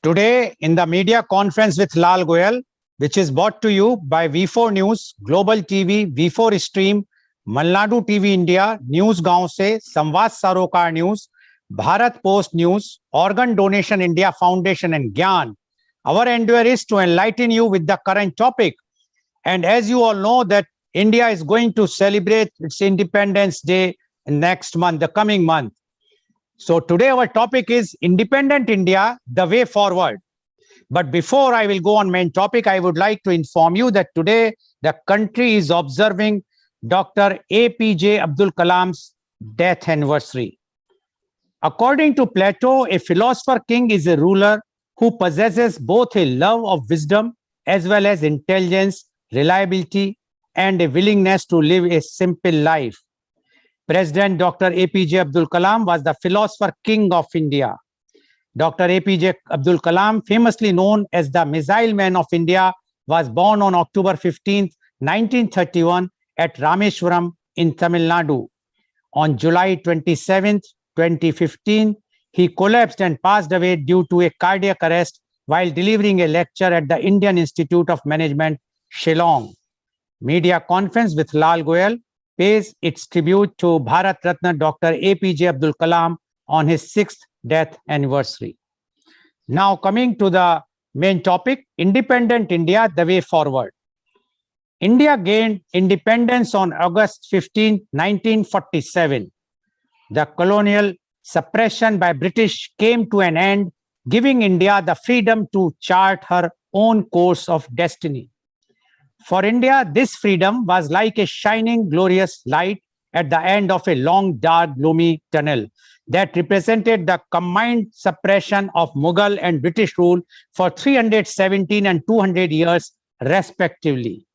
Today, in the media conference with Lal Goel, which is brought to you by V4 News, Global TV, V4 Stream, Malnadu TV India, News Gaon Se, Samvad Sarokar News, Bharat Post News, Organ Donation India Foundation and Gyan. Our endeavor is to enlighten you with the current topic. And as you all know that India is going to celebrate its Independence Day next month, the coming month. So today our topic is Independent India, the way forward. But before I will go on main topic, I would like to inform you that today the country is observing Dr. APJ Abdul Kalam's death anniversary. According to Plato, a philosopher king is a ruler who possesses both a love of wisdom as well as intelligence, reliability, and a willingness to live a simple life. President Dr. APJ Abdul Kalam was the philosopher king of India. Dr. APJ Abdul Kalam, famously known as the Missile Man of India, was born on October 15, 1931 at Rameswaram in Tamil Nadu. On July 27, 2015, he collapsed and passed away due to a cardiac arrest while delivering a lecture at the Indian Institute of Management, Shillong. Media conference with Lal Goel pays its tribute to Bharat Ratna Dr. APJ Abdul Kalam on his 6th death anniversary. Now coming to the main topic, Independent India, the way forward. India gained independence on August 15, 1947. The colonial suppression by British came to an end, giving India the freedom to chart her own course of destiny. For India, this freedom was like a shining, glorious light at the end of a long, dark, gloomy tunnel that represented the combined suppression of Mughal and British rule for 317 and 200 years, respectively.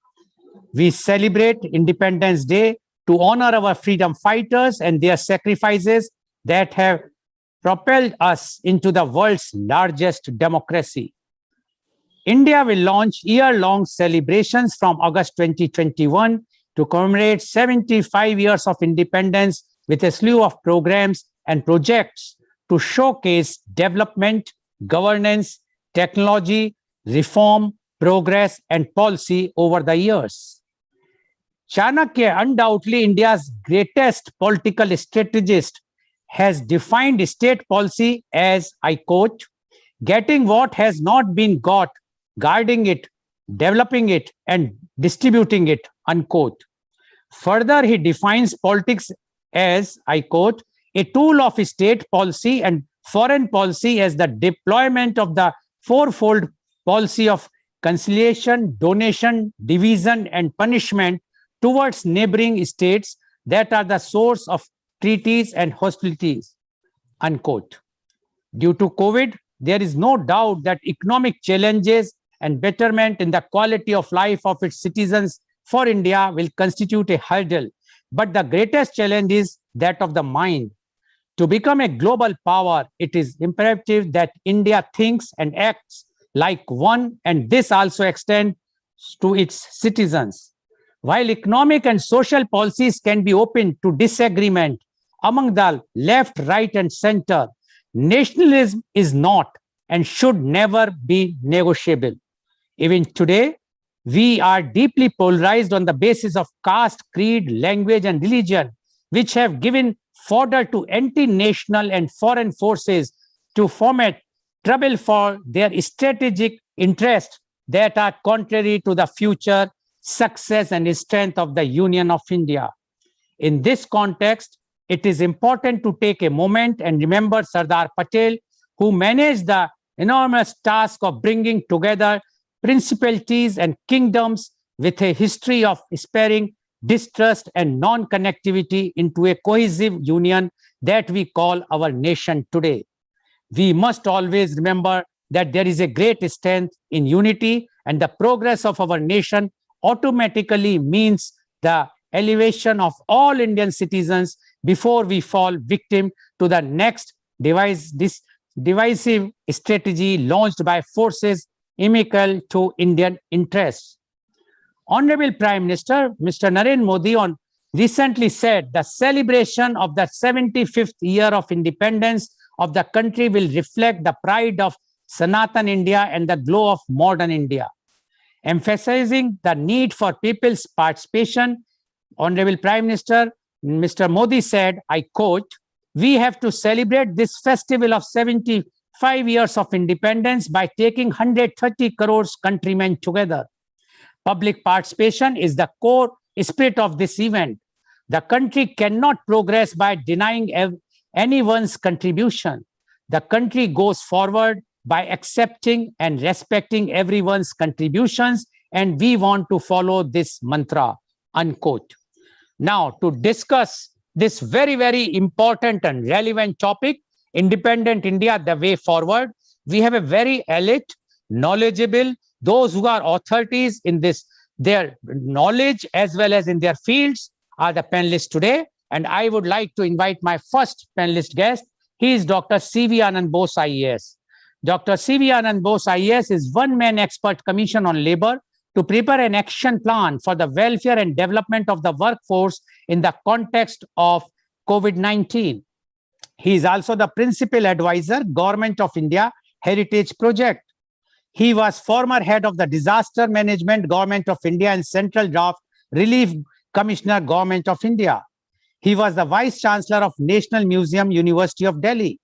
We celebrate Independence Day to honor our freedom fighters and their sacrifices that have propelled us into the world's largest democracy. India will launch year-long celebrations from August 2021 to commemorate 75 years of independence with a slew of programs and projects to showcase development, governance, technology, reform, progress, and policy over the years. Chanakya, undoubtedly India's greatest political strategist, has defined state policy as, I quote, getting what has not been got, guarding it, developing it, and distributing it, unquote. Further, he defines politics as, I quote, a tool of state policy and foreign policy as the deployment of the fourfold policy of conciliation, donation, division, and punishment towards neighboring states that are the source of treaties and hostilities, unquote. Due to COVID, there is no doubt that economic challenges and betterment in the quality of life of its citizens for India will constitute a hurdle. But the greatest challenge is that of the mind. To become a global power, it is imperative that India thinks and acts like one, and this also extends to its citizens. While economic and social policies can be open to disagreement among the left, right, and center, nationalism is not and should never be negotiable. Even today, we are deeply polarized on the basis of caste, creed, language, and religion, which have given fodder to anti-national and foreign forces to foment trouble for their strategic interests that are contrary to the future success and strength of the Union of India. In this context, it is important to take a moment and remember Sardar Patel, who managed the enormous task of bringing together principalities and kingdoms with a history of sparing distrust and non-connectivity into a cohesive union that we call our nation today. We must always remember that there is a great strength in unity, and the progress of our nation automatically means the elevation of all Indian citizens before we fall victim to the next divisive strategy launched by forces inimical to Indian interests. Honorable Prime Minister, Mr. Narendra Modi, recently said the celebration of the 75th year of independence of the country will reflect the pride of Sanatan India, and the glow of modern India. Emphasizing the need for people's participation, Honorable Prime Minister Mr. Modi said, I quote, "We have to celebrate this festival of 75 years of independence by taking 130 crores countrymen together. Public participation is the core spirit of this event. The country cannot progress by denying anyone's contribution. The country goes forward by accepting and respecting everyone's contributions, and we want to follow this mantra," unquote. Now, to discuss this very, very important and relevant topic, Independent India, the way forward, we have a very elite, knowledgeable, those who are authorities in this, their knowledge as well as in their fields are the panelists today. And I would like to invite my first panelist guest. He is Dr. C.V. Anand Bose, IAS. Dr. C.V. Anand Bose, IAS is one-man expert commission on labor to prepare an action plan for the welfare and development of the workforce in the context of COVID-19. He is also the principal advisor, Government of India Heritage Project. He was former head of the Disaster Management, Government of India, and Central Draft Relief Commissioner, Government of India. He was the Vice Chancellor of National Museum, University of Delhi.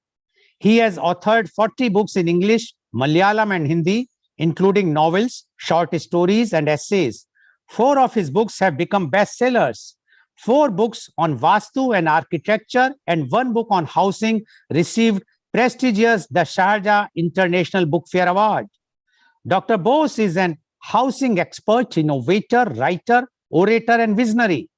He has authored 40 books in English, Malayalam, and Hindi, including novels, short stories, and essays. 4 of his books have become bestsellers. 4 books on Vastu and architecture and 1 book on housing received prestigious the Sharjah International Book Fair Award. Dr. Bose is an housing expert, innovator, writer, orator, and visionary.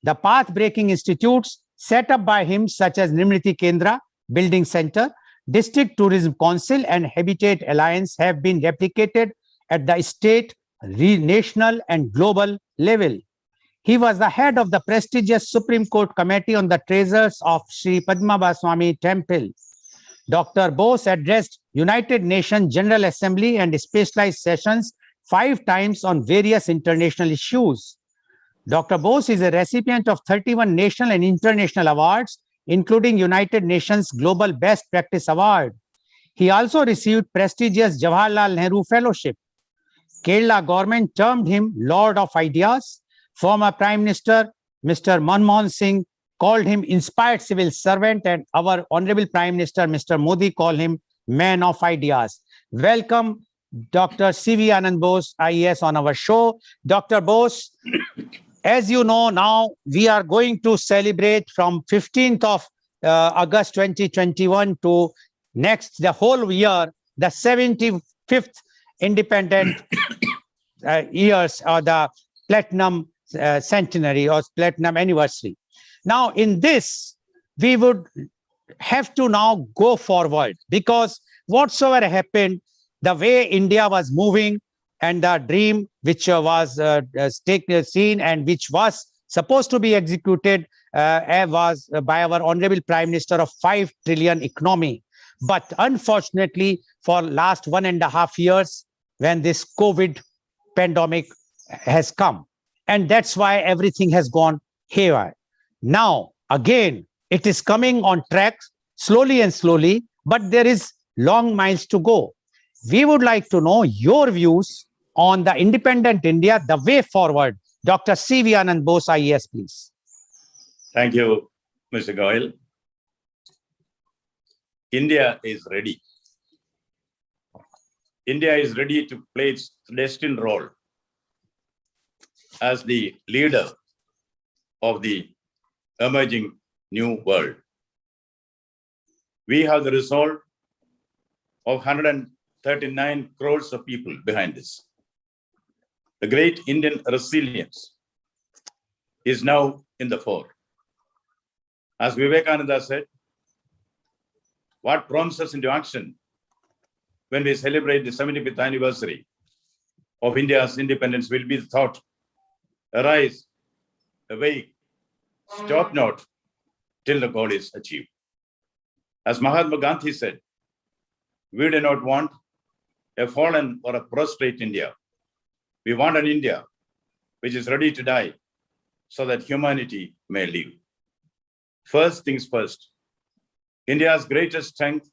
The path-breaking institutes set up by him, such as Nimriti Kendra, Building Center, District Tourism Council, and Habitat Alliance, have been replicated at the state, national, and global level. He was the head of the prestigious Supreme Court Committee on the Treasures of Sri Padmabha Swami Temple. Dr. Bose addressed United Nations General Assembly and specialized sessions 5 times on various international issues. Dr. Bose is a recipient of 31 national and international awards, including United Nations Global Best Practice Award. He also received prestigious Jawaharlal Nehru Fellowship. Kerala government termed him Lord of Ideas. Former Prime Minister Mr. Manmohan Singh called him inspired civil servant, and our Honorable Prime Minister Mr. Modi called him man of ideas. Welcome, Dr. C.V. Anand Bose, IAS, on our show. Dr. Bose, as you know, now we are going to celebrate from 15th of August 2021 to next, the whole year, the 75th independent years, or the platinum centenary or platinum anniversary. Now, in this, we would have to now go forward, because whatsoever happened, the way India was moving and the dream which was seen and which was supposed to be executed was by our Honorable Prime Minister of 5 trillion economy. But unfortunately, for last 1.5 years, when this COVID pandemic has come, and that's why everything has gone haywire. Now, again, it is coming on track slowly and slowly, but there is long miles to go. We would like to know your views on the independent India, the way forward. Dr. C.V. Anand Bose, IAS, please. Thank you, Mr. Goel. India is ready. India is ready to play its destined role as the leader of the emerging new world. We have the resolve of 139 crores of people behind this. The great Indian resilience is now in the fore. As Vivekananda said, what prompts us into action when we celebrate the 75th anniversary of India's independence will be the thought: arise, awake, stop not till the goal is achieved. As Mahatma Gandhi said, we do not want a fallen or a prostrate India. We want an India which is ready to die so that humanity may live. First things first, India's greatest strength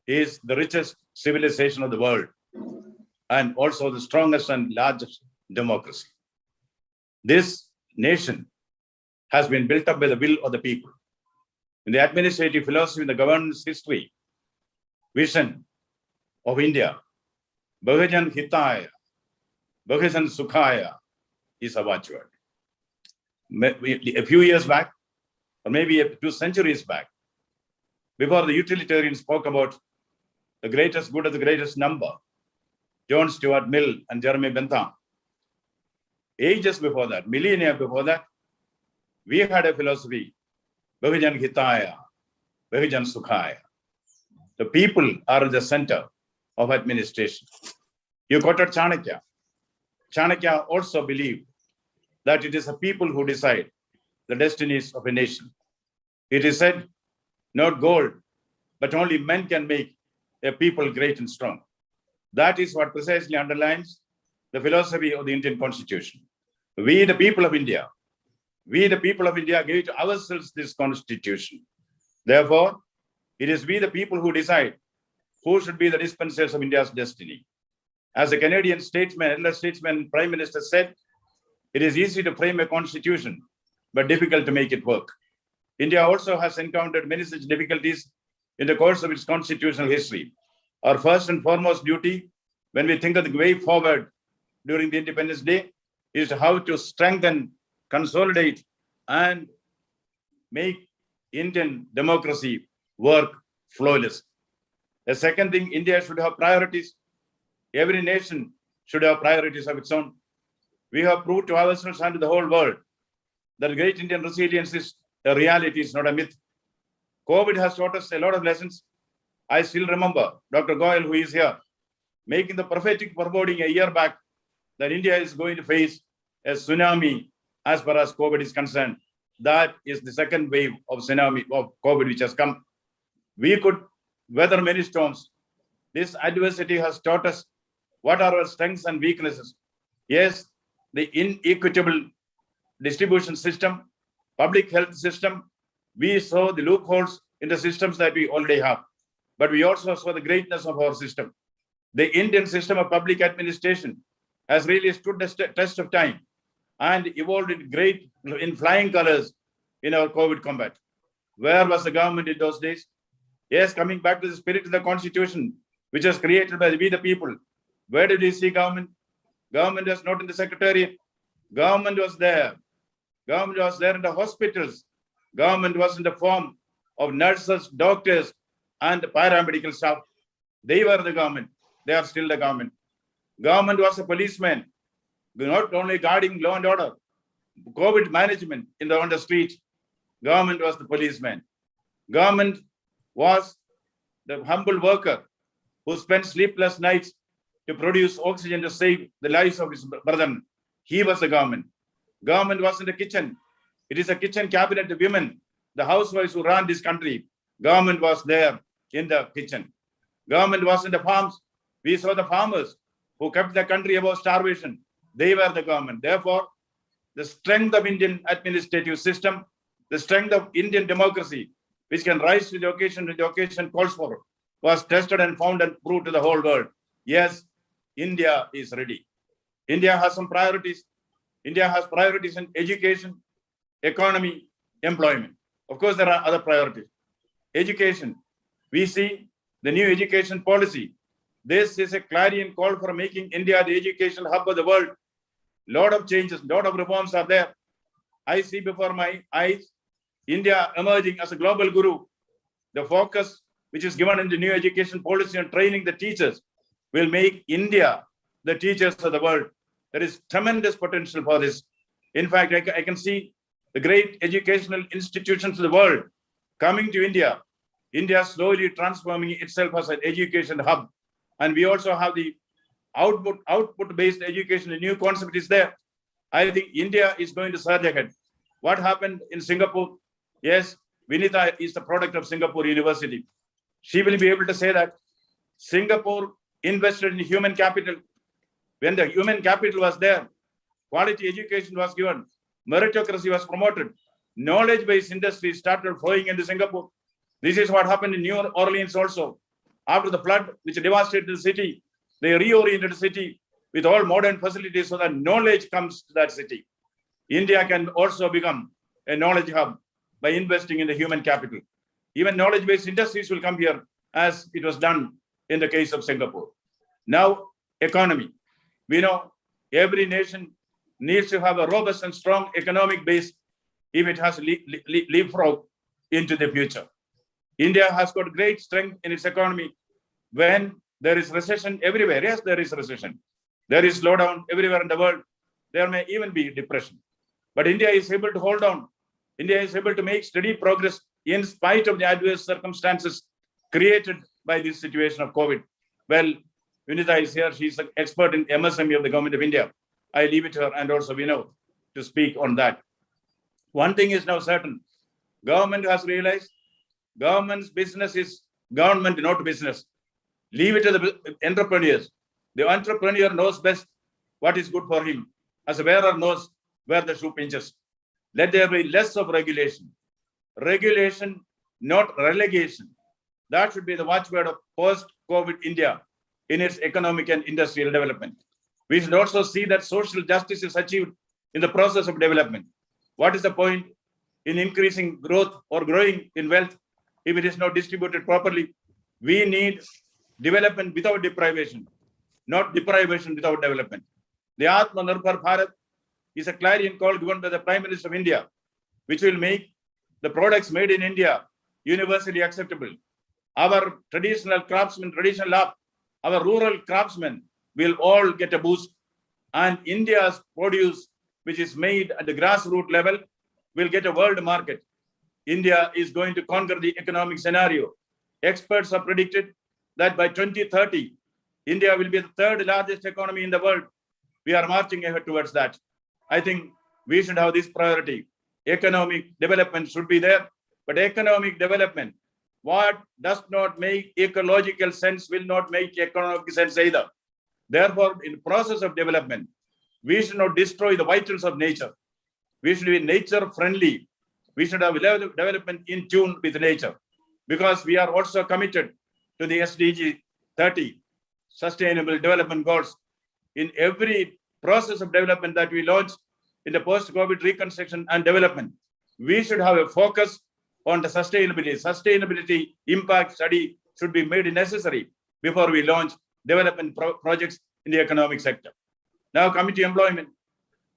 is the richest civilization of the world, and also the strongest and largest democracy. This nation has been built up by the will of the people. In the administrative philosophy, in the governance history, vision of India, Bahujan Hitaya, Bahujan Sukhaya is a watchword. A few years back, or maybe 2 centuries back, before the utilitarians spoke about the greatest good of the greatest number, John Stuart Mill and Jeremy Bentham, ages before that, millennia before that, we had a philosophy, Bahujan Hitaya, Bahujan Sukhaya. The people are at the center of administration. You quoted Chanakya. Chanakya also believed that it is the people who decide the destinies of a nation. It is said, not gold, but only men can make a people great and strong. That is what precisely underlines the philosophy of the Indian Constitution. We, the people of India, gave to ourselves this Constitution. Therefore, it is we, the people, who decide who should be the dispensers of India's destiny. As a Canadian statesman, elder statesman, Prime Minister said, it is easy to frame a constitution, but difficult to make it work. India also has encountered many such difficulties in the course of its constitutional history. Our first and foremost duty, when we think of the way forward during the Independence Day, is how to strengthen, consolidate, and make Indian democracy work flawless. The second thing, India should have priorities. Every nation should have priorities of its own. We have proved to ourselves and to the whole world that great Indian resilience is a reality, it's not a myth. COVID has taught us a lot of lessons. I still remember Dr. Goel, who is here, making the prophetic foreboding a year back that India is going to face a tsunami as far as COVID is concerned. That is the second wave of tsunami of COVID which has come. We could weather many storms. This adversity has taught us what are our strengths and weaknesses. Yes, the inequitable distribution system, public health system, we saw the loopholes in the systems that we already have. But we also saw the greatness of our system. The Indian system of public administration has really stood the test of time and evolved in flying colors in our COVID combat. Where was the government in those days? Yes, coming back to the spirit of the Constitution, which was created by we the people. Where did we see government? Government was not in the secretariat. Government was there. Government was there in the hospitals. Government was in the form of nurses, doctors, and paramedical staff. They were the government. They are still the government. Government was a policeman, not only guarding law and order, COVID management on the street. Government was the policeman. Government was the humble worker who spent sleepless nights to produce oxygen to save the lives of his brethren. He was the government. Government was in the kitchen. It is a kitchen cabinet of women, the housewives who ran this country. Government was there in the kitchen. Government was in the farms. We saw the farmers who kept the country above starvation. They were the government. Therefore, the strength of Indian administrative system, the strength of Indian democracy, which can rise to the occasion calls for, was tested and found and proved to the whole world. Yes, India is ready. India has some priorities. India has priorities in education, economy, employment. Of course, there are other priorities. Education. We see the new education policy. This is a clarion call for making India the education hub of the world. Lot of changes, lot of reforms are there. I see before my eyes India emerging as a global guru. The focus which is given in the new education policy on training the teachers will make India the teachers of the world. There is tremendous potential for this. In fact, I can see the great educational institutions of the world coming to India. India slowly transforming itself as an education hub. And we also have the output-based education, a new concept is there. I think India is going to surge ahead. What happened in Singapore? Yes, Vinita is the product of Singapore University. She will be able to say that Singapore invested in human capital. When the human capital was there, quality education was given, meritocracy was promoted, knowledge-based industry started flowing into Singapore. This is what happened in New Orleans also. After the flood, which devastated the city, they reoriented the city with all modern facilities so that knowledge comes to that city. India can also become a knowledge hub by investing in the human capital. Even knowledge-based industries will come here, as it was done in the case of Singapore. Now, economy. We know every nation needs to have a robust and strong economic base if it has leapfrog into the future. India has got great strength in its economy when there is recession everywhere. Yes, there is recession. There is slowdown everywhere in the world. There may even be depression. But India is able to hold on. India is able to make steady progress in spite of the adverse circumstances created by this situation of COVID. Well, Vinita is here. She's an expert in MSME of the Government of India. I leave it to her and also Vinod to speak on that. One thing is now certain. Government has realized government's business is government, not business. Leave it to the entrepreneurs. The entrepreneur knows best what is good for him, as the wearer knows where the shoe pinches. Let there be less of regulation. Regulation, not relegation. That should be the watchword of post-COVID India in its economic and industrial development. We should also see that social justice is achieved in the process of development. What is the point in increasing growth or growing in wealth if it is not distributed properly? We need development without deprivation, not deprivation without development. The Atmanirbhar Bharat is a clarion call given by the Prime Minister of India, which will make the products made in India universally acceptable. Our traditional craftsmen, traditional art, our rural craftsmen will all get a boost, and India's produce, which is made at the grassroots level, will get a world market. India is going to conquer the economic scenario. Experts have predicted that by 2030, India will be the third largest economy in the world. We are marching ahead towards that. I think we should have this priority. Economic development should be there, but economic development, what does not make ecological sense will not make economic sense either. Therefore, in the process of development, we should not destroy the vitals of nature. We should be nature friendly. We should have development in tune with nature, because we are also committed to the SDG 30, Sustainable Development Goals. In every process of development that we launch in the post-COVID reconstruction and development, we should have a focus on the sustainability. Sustainability impact study should be made necessary before we launch development projects in the economic sector. Now coming to employment,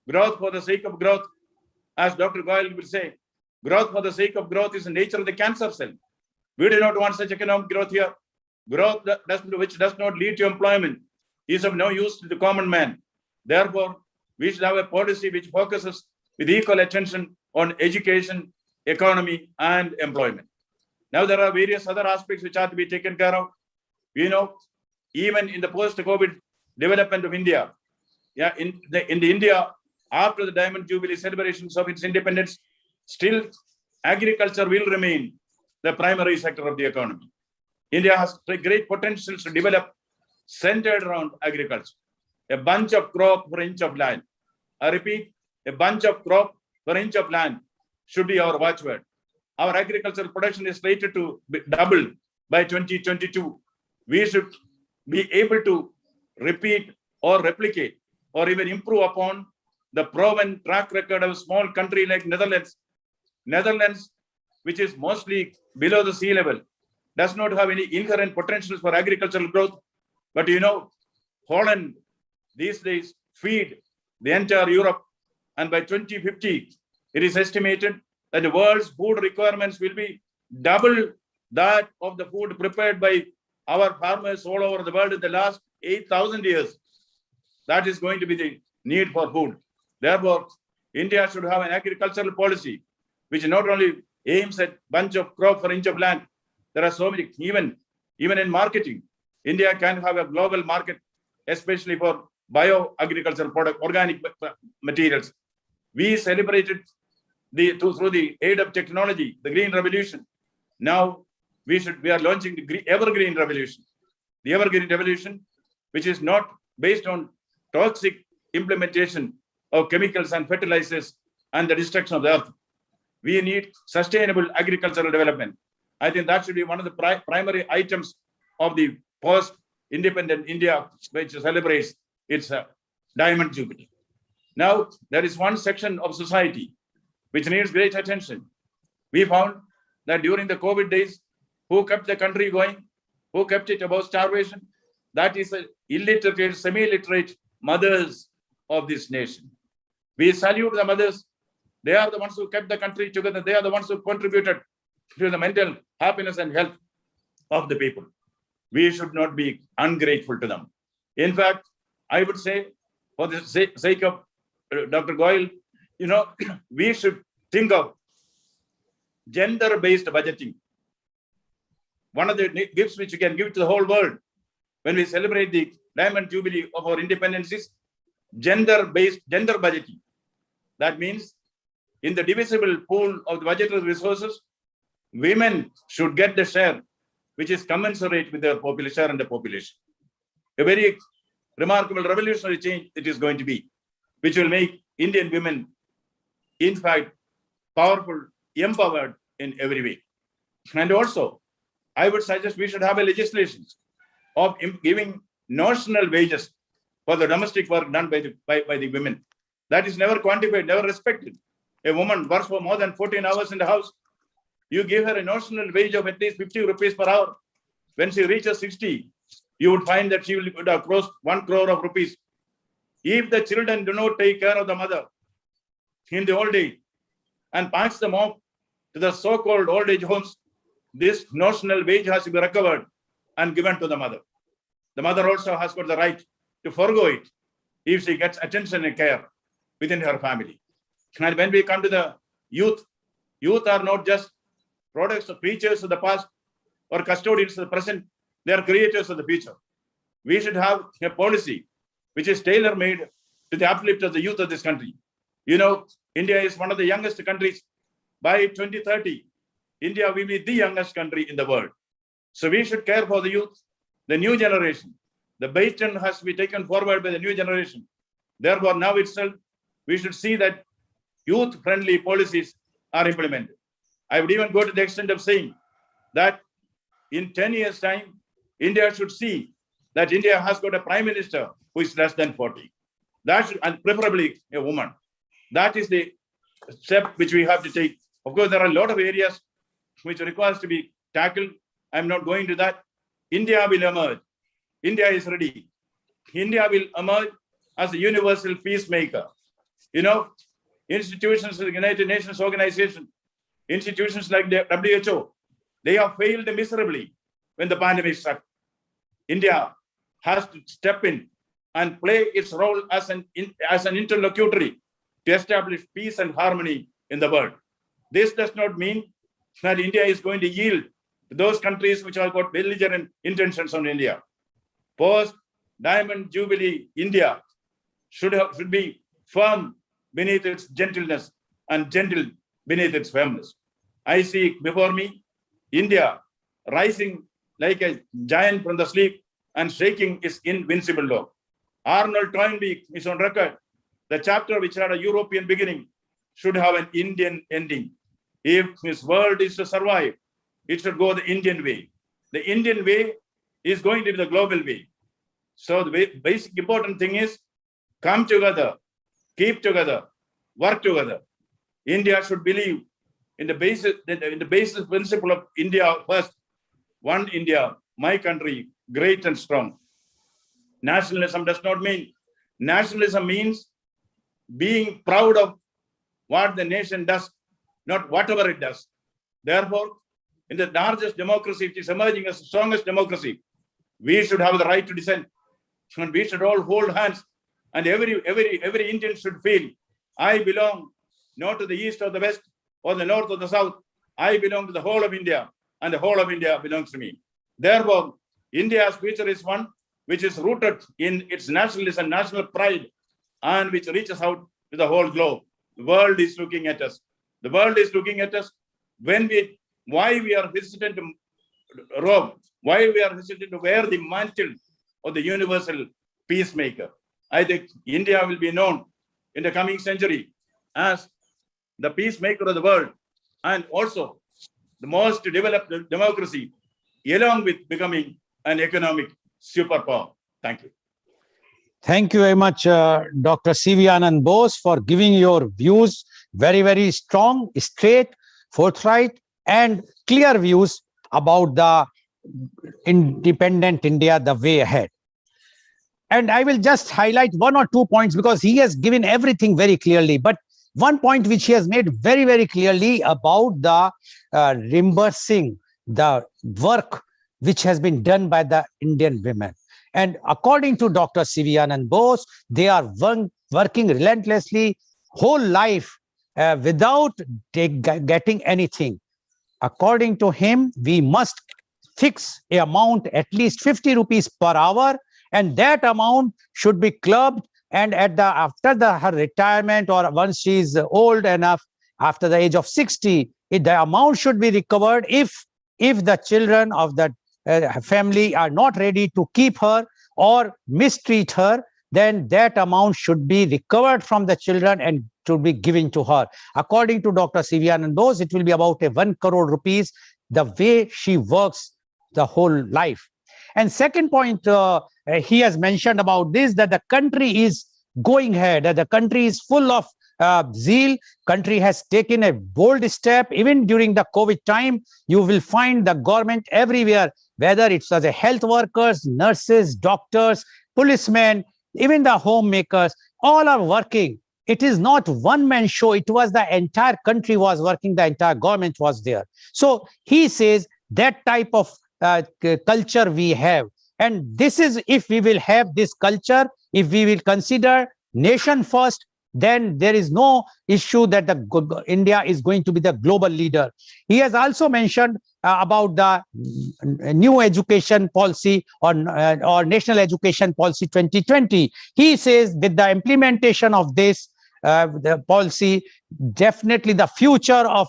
growth for the sake of growth, as Dr. Goel will say, growth for the sake of growth is the nature of the cancer cell. We do not want such economic growth here. Growth which does not lead to employment is of no use to the common man. Therefore, we should have a policy which focuses with equal attention on education, economy, and employment. Now, there are various other aspects which are to be taken care of. You know, even in the post-COVID development of India, in India, after the Diamond Jubilee celebrations of its independence, still agriculture will remain the primary sector of the economy. India has great potentials to develop centered around agriculture. A bunch of crop per inch of land. I repeat, a bunch of crop per inch of land should be our watchword. Our agricultural production is slated to double by 2022. We should be able to repeat or replicate or even improve upon the proven track record of a small country like Netherlands. Netherlands, which is mostly below the sea level, does not have any inherent potentials for agricultural growth. But you know, Holland these days feed the entire Europe, and by 2050, it is estimated that the world's food requirements will be double that of the food prepared by our farmers all over the world in the last 8,000 years. That is going to be the need for food. Therefore, India should have an agricultural policy which not only aims at bunch of crop per inch of land. There are so many, even in marketing, India can have a global market, especially for bio-agricultural product, organic materials. We celebrated through the aid of technology, the green revolution. Now we are launching the evergreen revolution. The evergreen revolution, which is not based on toxic implementation of chemicals and fertilizers and the destruction of the earth. We need sustainable agricultural development. I think that should be one of the primary items of the post-independent India, which celebrates its Diamond Jubilee. Now, there is one section of society which needs great attention. We found that during the COVID days, who kept the country going, who kept it above starvation? That is the illiterate, semi-literate mothers of this nation. We salute the mothers. They are the ones who kept the country together. They are the ones who contributed to the mental happiness and health of the people. We should not be ungrateful to them. In fact, I would say, for the sake of Dr. Goel, we should think of gender-based budgeting. One of the gifts which we can give to the whole world when we celebrate the Diamond Jubilee of our independence is gender budgeting. That means in the divisible pool of the budgetary resources, women should get the share which is commensurate with their share in the population. A very remarkable revolutionary change it is going to be, which will make Indian women, in fact, powerful, empowered in every way. And also, I would suggest we should have a legislation of giving notional wages for the domestic work done by the women. That is never quantified, never respected. A woman works for more than 14 hours in the house. You give her a notional wage of at least 50 rupees per hour. When she reaches 60, you would find that she would have crossed 1 crore of rupees. If the children do not take care of the mother in the old age and pass them off to the so-called old age homes, this notional wage has to be recovered and given to the mother. The mother also has got the right to forego it if she gets attention and care within her family. And when we come to the youth are not just products of creatures of the past or custodians of the present, they are creators of the future. We should have a policy which is tailor-made to the uplift of the youth of this country. India is one of the youngest countries. By 2030, India will be the youngest country in the world. So we should care for the youth, the new generation. The baton has to be taken forward by the new generation. Therefore, now itself, we should see that youth-friendly policies are implemented. I would even go to the extent of saying that in 10 years' time, India should see that India has got a prime minister who is less than 40. That should, and preferably a woman. That is the step which we have to take. Of course, there are a lot of areas which requires to be tackled. I'm not going to that. India will emerge. India is ready. India will emerge as a universal peacemaker. Institutions like the United Nations Organization, institutions like the WHO, they have failed miserably when the pandemic struck. India has to step in and play its role as an interlocutory to establish peace and harmony in the world. This does not mean that India is going to yield to those countries which have got belligerent intentions on India. Post-Diamond Jubilee India should be firm beneath its gentleness and gentle beneath its firmness. I see before me India rising like a giant from the sleep and shaking its invincible law. Arnold Toynbee is on record. The chapter which had a European beginning should have an Indian ending. If this world is to survive, it should go the Indian way. The Indian way is going to be the global way. So the basic important thing is come together, keep together, work together. India should believe in the basic principle of India first. One India, my country, great and strong. Nationalism does not mean. Nationalism means being proud of what the nation does, not whatever it does. Therefore, in the largest democracy, which is emerging as the strongest democracy, we should have the right to dissent. And we should all hold hands. And every Indian should feel, I belong not to the east or the west or the north or the south. I belong to the whole of India, and the whole of India belongs to me. Therefore, India's future is one which is rooted in its nationalism, national pride, and which reaches out to the whole globe. The world is looking at us. The world is looking at us why we are hesitant to robe, why we are hesitant to wear the mantle of the universal peacemaker. I think India will be known in the coming century as the peacemaker of the world, and also the most developed democracy, along with becoming an economic superpower. Thank you. Thank you very much, Dr. C.V. Anand Bose, for giving your views, very, very strong, straight, forthright, and clear views about the independent India, the way ahead. And I will just highlight one or two points because he has given everything very clearly. But one point which he has made very, very clearly about the reimbursing the work which has been done by the Indian women. And according to Dr. C.V. Anand Bose, they are working relentlessly whole life without getting anything. According to him, we must fix a amount at least 50 rupees per hour, and that amount should be clubbed. And after her retirement, or once she is old enough, after the age of 60, the amount should be recovered if the children of the family are not ready to keep her or mistreat her, then that amount should be recovered from the children and to be given to her. According to Dr. C.V. Anand Bose, it will be about 1 crore rupees, the way she works the whole life. And second point, he has mentioned about this, that the country is going ahead, that the country is full of zeal. Country has taken a bold step. Even during the COVID time, you will find the government everywhere, whether it's as a health workers, nurses, doctors, policemen, even the homemakers, all are working. It is not one man show. It was the entire country was working. The entire government was there. So he says that type of culture we have. And this is, if we will have this culture, if we will consider nation first, then there is no issue that India is going to be the global leader. He has also mentioned about the new education policy or National Education Policy 2020. He says with the implementation of this the policy, definitely the future of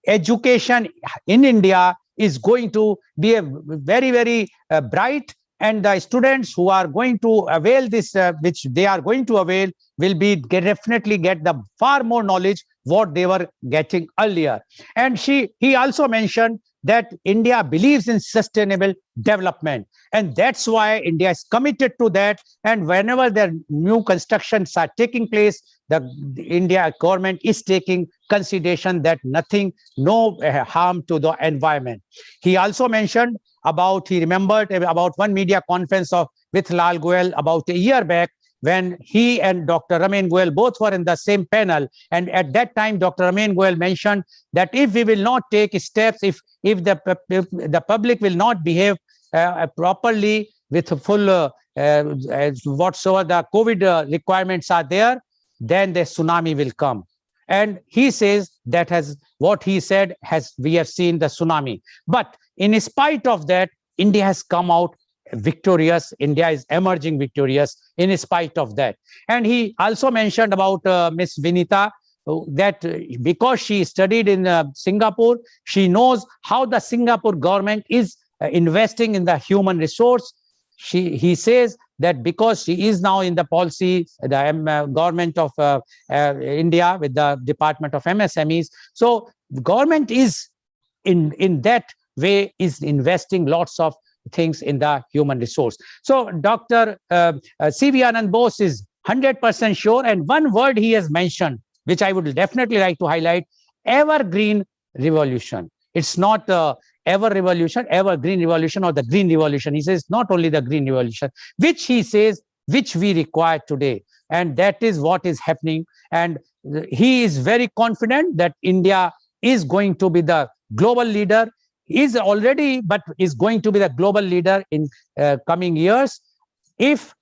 education in India is going to be a very, very bright, and the students who are going to avail this, which they are going to avail, will be definitely get the far more knowledge what they were getting earlier. And he also mentioned that India believes in sustainable development, and that's why India is committed to that. And whenever the new constructions are taking place, the India government is taking consideration that no harm to the environment. He also mentioned he remembered about one media conference with Lal Goel about a year back, when he and Dr. Raman Goel both were in the same panel. And at that time, Dr. Raman Goel mentioned that if we will not take steps, if the public will not behave properly with full whatsoever the COVID requirements are there, then the tsunami will come. And he says that we have seen the tsunami. But in spite of that, India has come out victorious. India is emerging victorious in spite of that. And he also mentioned about Miss Vinita, that because she studied in Singapore, she knows how the Singapore government is investing in the human resource. He says that because she is now in the policy, the government of India with the Department of MSMEs, so the government is in that way is investing lots of things in the human resource. So Dr. C.V. Anand Bose is 100% sure. And one word he has mentioned, which I would definitely like to highlight: evergreen revolution. It's not evergreen revolution or the green revolution. He says not only the green revolution, which he says, which we require today. And that is what is happening. And he is very confident that India is going to be the global leader, is already, but is going to be the global leader in coming years. If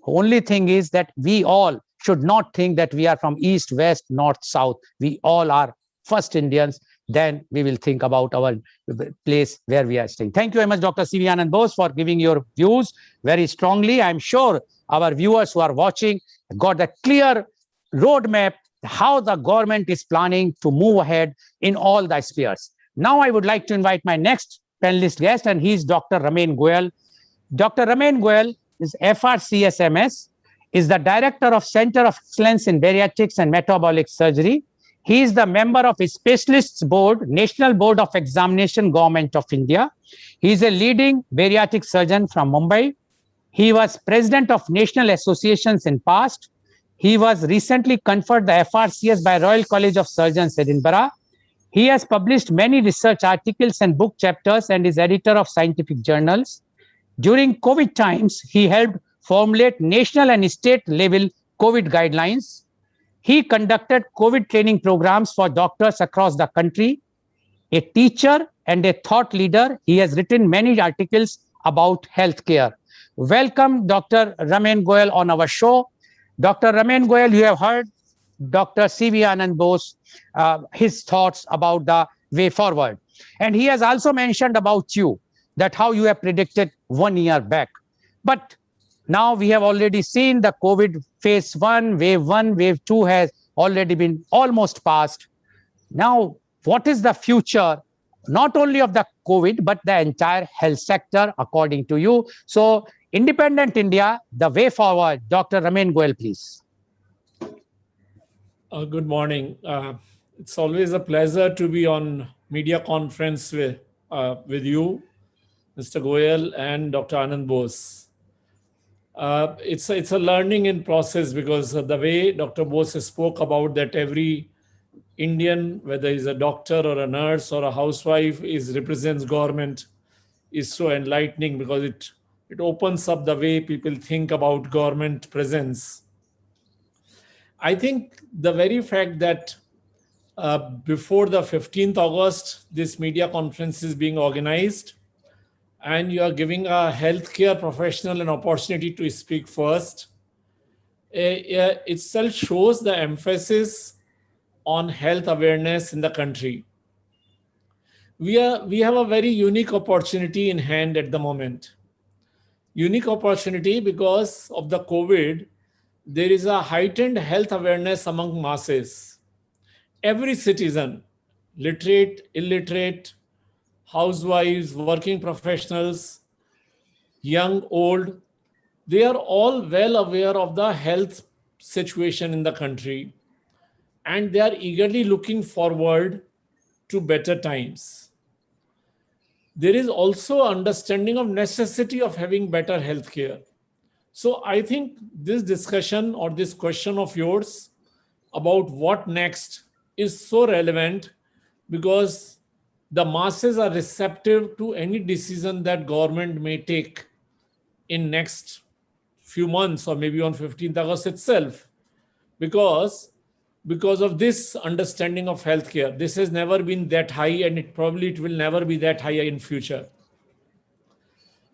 only thing is that we all should not think that we are from east, west, north, south. We all are first Indians. Then we will think about our place where we are staying. Thank you very much, Dr. C.V. Anand Bose, for giving your views very strongly. I'm sure our viewers who are watching got a clear roadmap how the government is planning to move ahead in all the spheres. Now I would like to invite my next panelist guest, and he's Dr. Raman Goel. Dr. Raman Goel is FRCSMS, is the Director of Center of Excellence in Bariatrics and Metabolic Surgery, He is the member of a Specialists Board, National Board of Examination, Government of India. He is a leading bariatric surgeon from Mumbai. He was president of national associations in past. He was recently conferred the FRCS by Royal College of Surgeons, Edinburgh. He has published many research articles and book chapters and is editor of scientific journals. During COVID times, he helped formulate national and state level COVID guidelines. He conducted COVID training programs for doctors across the country. A teacher and a thought leader, he has written many articles about healthcare. Welcome, Dr. Raman Goel, on our show. Dr. Raman Goel, you have heard Dr. C.V. Anand Bose, his thoughts about the way forward. And he has also mentioned about you, that how you have predicted 1 year back. But now we have already seen the COVID phase 1, wave 2 has already been almost passed. Now, what is the future, not only of the COVID, but the entire health sector, according to you? So, Independent India, the way forward. Dr. Raman Goel, please. Good morning. It's always a pleasure to be on media conference with you, Mr. Goel and Dr. Anand Bose. It's a learning in process, because the way Dr. Bose spoke about that every Indian, whether he's a doctor or a nurse or a housewife, represents government, is so enlightening, because it opens up the way people think about government presence. I think the very fact that before the 15th August, this media conference is being organized, and you are giving a healthcare professional an opportunity to speak first, itself shows the emphasis on health awareness in the country. We have a very unique opportunity in hand at the moment. Unique opportunity because of the COVID. There is a heightened health awareness among masses. Every citizen, literate, illiterate, housewives, working professionals, young, old, they are all well aware of the health situation in the country, and they are eagerly looking forward to better times. There is also understanding of necessity of having better healthcare. So I think this discussion or this question of yours about what next is so relevant, because the masses are receptive to any decision that government may take in next few months, or maybe on 15th August itself, because of this understanding of healthcare. This has never been that high, and it will never be that high in future.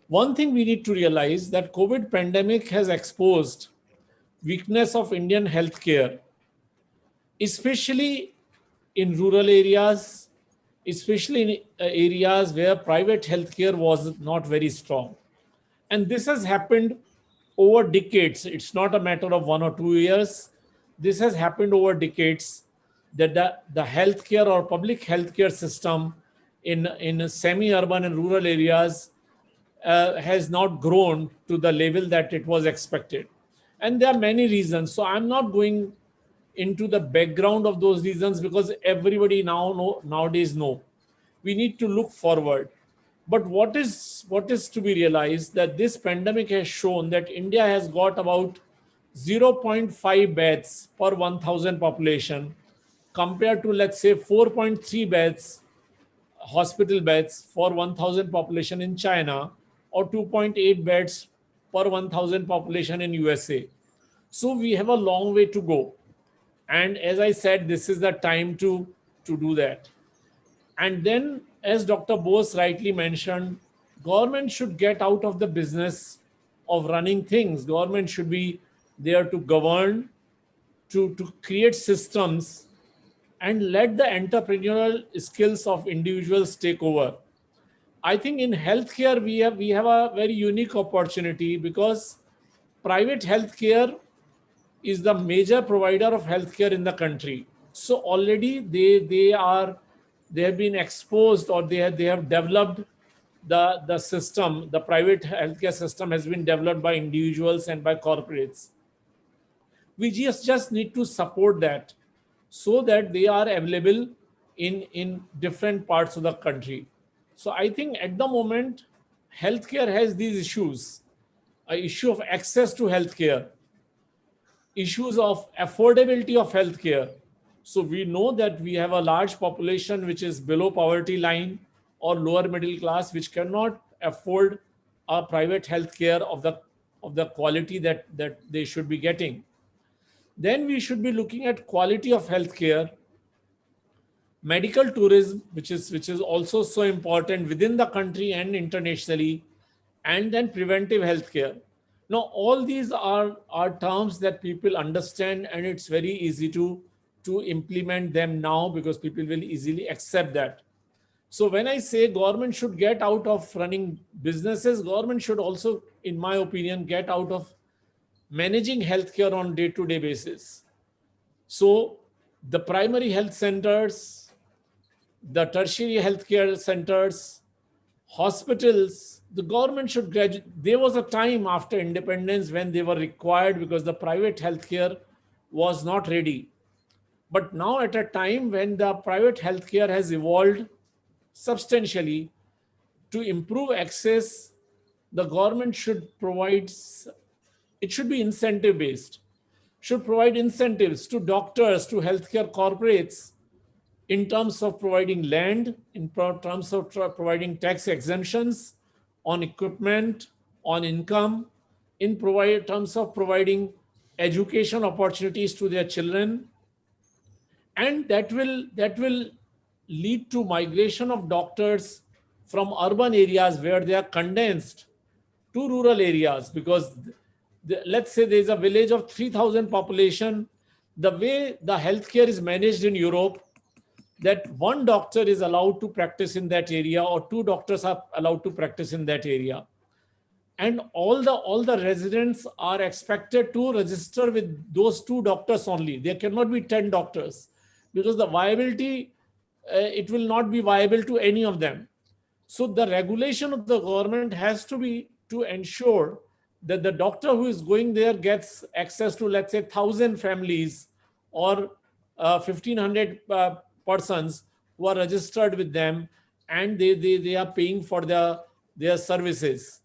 One thing we need to realize, that COVID pandemic has exposed weakness of Indian healthcare, especially in rural areas, especially in areas where private healthcare was not very strong. And this has happened over decades. It's not a matter of 1 or 2 years. This has happened over decades, that the healthcare or public healthcare system in semi-urban and rural areas has not grown to the level that it was expected. And there are many reasons. So I'm not going into the background of those reasons, because everybody nowadays know. We need to look forward. But what is to be realized, that this pandemic has shown that India has got about 0.5 beds per 1,000 population, compared to, let's say, 4.3 beds, hospital beds for 1,000 population in China, or 2.8 beds per 1,000 population in USA. So we have a long way to go. And as I said, this is the time to do that. And then, as Dr. Bose rightly mentioned, government should get out of the business of running things. Government should be there to govern, to create systems, and let the entrepreneurial skills of individuals take over. I think in healthcare, we have a very unique opportunity, because private healthcare is the major provider of healthcare in the country. So already they have been exposed, or they have developed the system. The private healthcare system has been developed by individuals and by corporates. We just need to support that. so that they are available in different parts of the country. So I think at the moment, healthcare has these issues: a issue of access to healthcare, issues of affordability of healthcare. So we know that we have a large population which is below poverty line or lower middle class, which cannot afford a private healthcare of the quality that they should be getting. Then we should be looking at quality of healthcare, medical tourism, which is also so important within the country and internationally, and then preventive healthcare. Now, all these are terms that people understand, and it's very easy to implement them now because people will easily accept that. So when I say government should get out of running businesses, government should also, in my opinion, get out of managing healthcare on day-to-day basis. So the primary health centers, the tertiary healthcare centers, hospitals, the government should graduate. There was a time after independence when they were required because the private healthcare was not ready. But now, at a time when the private healthcare has evolved substantially, to improve access, the government should provide, it should be incentive based, should provide incentives to doctors, to healthcare corporates, in terms of providing land, in terms of providing tax exemptions on equipment, on income, in terms of providing education opportunities to their children. And that will lead to migration of doctors from urban areas where they are condensed to rural areas, because let's say there's a village of 3,000 population. The way the healthcare is managed in Europe, that one doctor is allowed to practice in that area or two doctors are allowed to practice in that area, and all the residents are expected to register with those two doctors only. There cannot be 10 doctors, because the viability, it will not be viable to any of them. So the regulation of the government has to be to ensure that the doctor who is going there gets access to, let's say, 1,000 families or 1,500 persons who are registered with them, and they are paying for their services.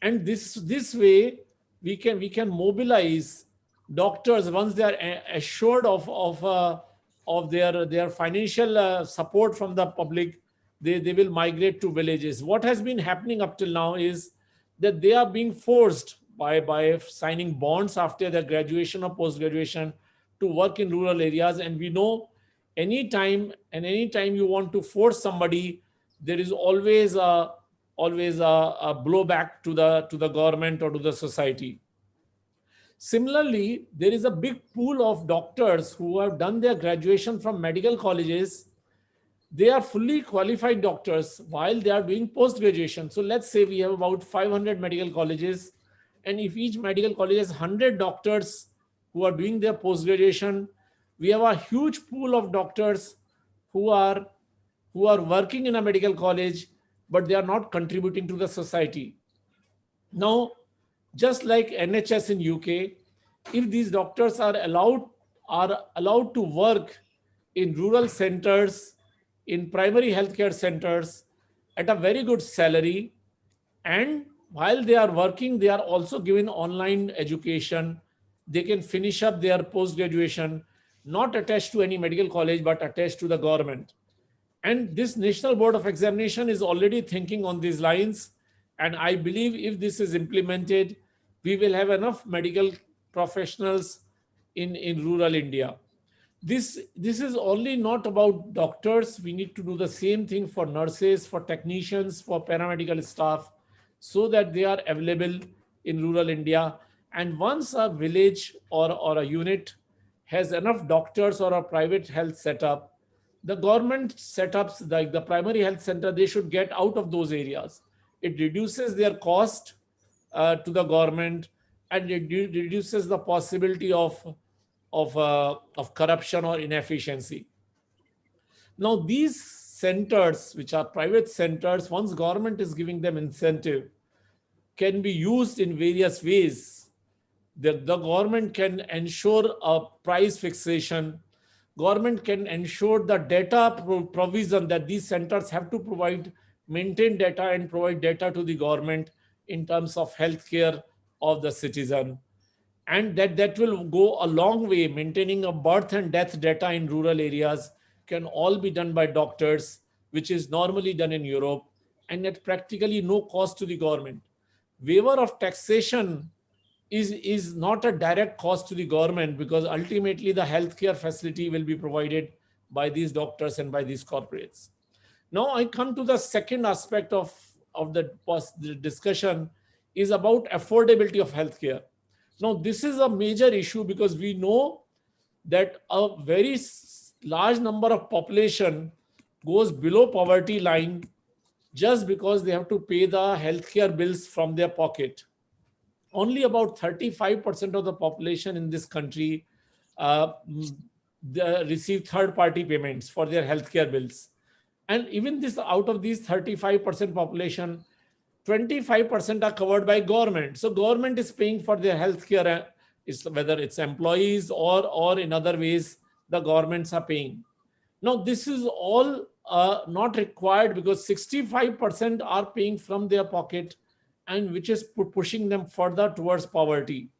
And this way we can mobilize doctors once they are assured of their financial support from the public. They will migrate to villages. What has been happening up till now is that they are being forced by signing bonds after their graduation or post graduation to work in rural areas. And we know anytime you want to force somebody, there is always a blowback to the government or to the society. Similarly, there is a big pool of doctors who have done their graduation from medical colleges. They are fully qualified doctors while they are doing post graduation. So let's say we have about 500 medical colleges, and if each medical college has 100 doctors who are doing their post graduation, we have a huge pool of doctors who are working in a medical college, but they are not contributing to the society. Now, just like NHS in UK, if these doctors are allowed to work in rural centers, in primary healthcare centers at a very good salary, and while they are working, they are also given online education. They can finish up their post graduation, not attached to any medical college, but attached to the government. And this National Board of Examination is already thinking on these lines. And I believe if this is implemented, we will have enough medical professionals in rural India. This is only not about doctors. We need to do the same thing for nurses, for technicians, for paramedical staff, so that they are available in rural India. And once a village or a unit has enough doctors or a private health setup, the government setups like the primary health center, they should get out of those areas. It reduces their cost to the government, and it reduces the possibility of corruption or inefficiency. Now, these centers, which are private centers, once government is giving them incentive, can be used in various ways. The government can ensure a price fixation. government can ensure the data provision that these centers have to provide, maintain data and provide data to the government in terms of healthcare of the citizen. And that will go a long way. Maintaining a birth and death data in rural areas can all be done by doctors, which is normally done in Europe, and at practically no cost to the government. Waiver of taxation is not a direct cost to the government, because ultimately the healthcare facility will be provided by these doctors and by these corporates. Now I come to the second aspect of the discussion, is about affordability of healthcare. Now this is a major issue, because we know that a very large number of population goes below poverty line just because they have to pay the healthcare bills from their pocket. Only about 35% of the population in this country uh, receive third party payments for their healthcare bills. And even this, out of these 35% population, 25% are covered by government. So government is paying for their healthcare, whether it's employees or in other ways, the governments are paying. Now, this is all not required, because 65% are paying from their pocket, and which is pushing them further towards poverty.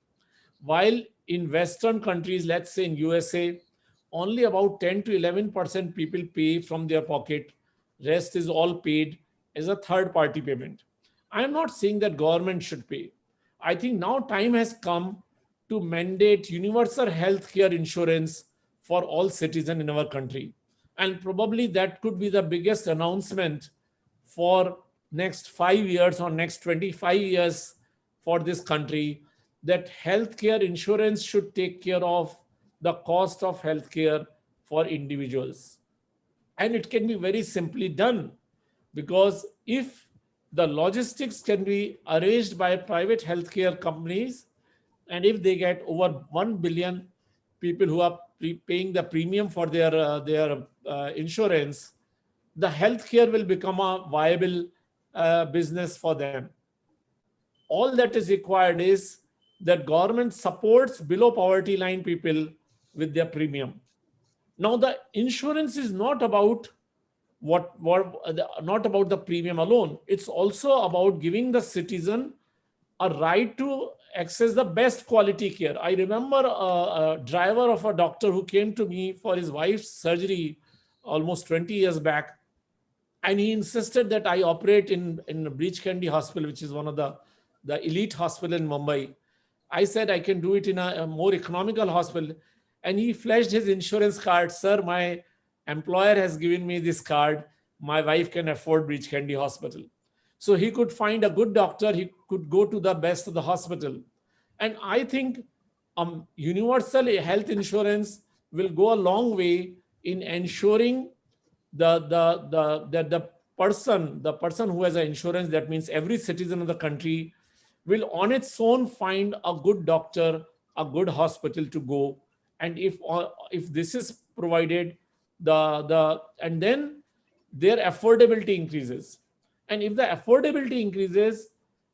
While in Western countries, let's say in USA, only about 10 to 11% people pay from their pocket. Rest is all paid as a third party payment. I am not saying that government should pay. I think now time has come to mandate universal health care insurance for all citizens in our country. And probably that could be the biggest announcement for next 5 years or next 25 years for this country, that healthcare insurance should take care of the cost of healthcare for individuals. And it can be very simply done, because if the logistics can be arranged by private healthcare companies, and if they get over 1 billion people who are paying the premium for their insurance, the healthcare will become a viable business for them. All that is required is that government supports below poverty line people with their premium. Now the insurance is not about not about the premium alone. It's also about giving the citizen a right to access the best quality care. I remember a driver of a doctor who came to me for his wife's surgery almost 20 years back, and he insisted that I operate in Breach Candy Hospital, which is one of the elite hospital in Mumbai. I said I can do it in a more economical hospital. And he flashed his insurance card. Sir, my employer has given me this card. My wife can afford Breach Candy Hospital. So he could find a good doctor. He could go to the best of the hospital. And I think universal health insurance will go a long way in ensuring the person who has an insurance, that means every citizen of the country, will on its own find a good doctor, a good hospital to go. And if this is provided, and then their affordability increases. And if the affordability increases,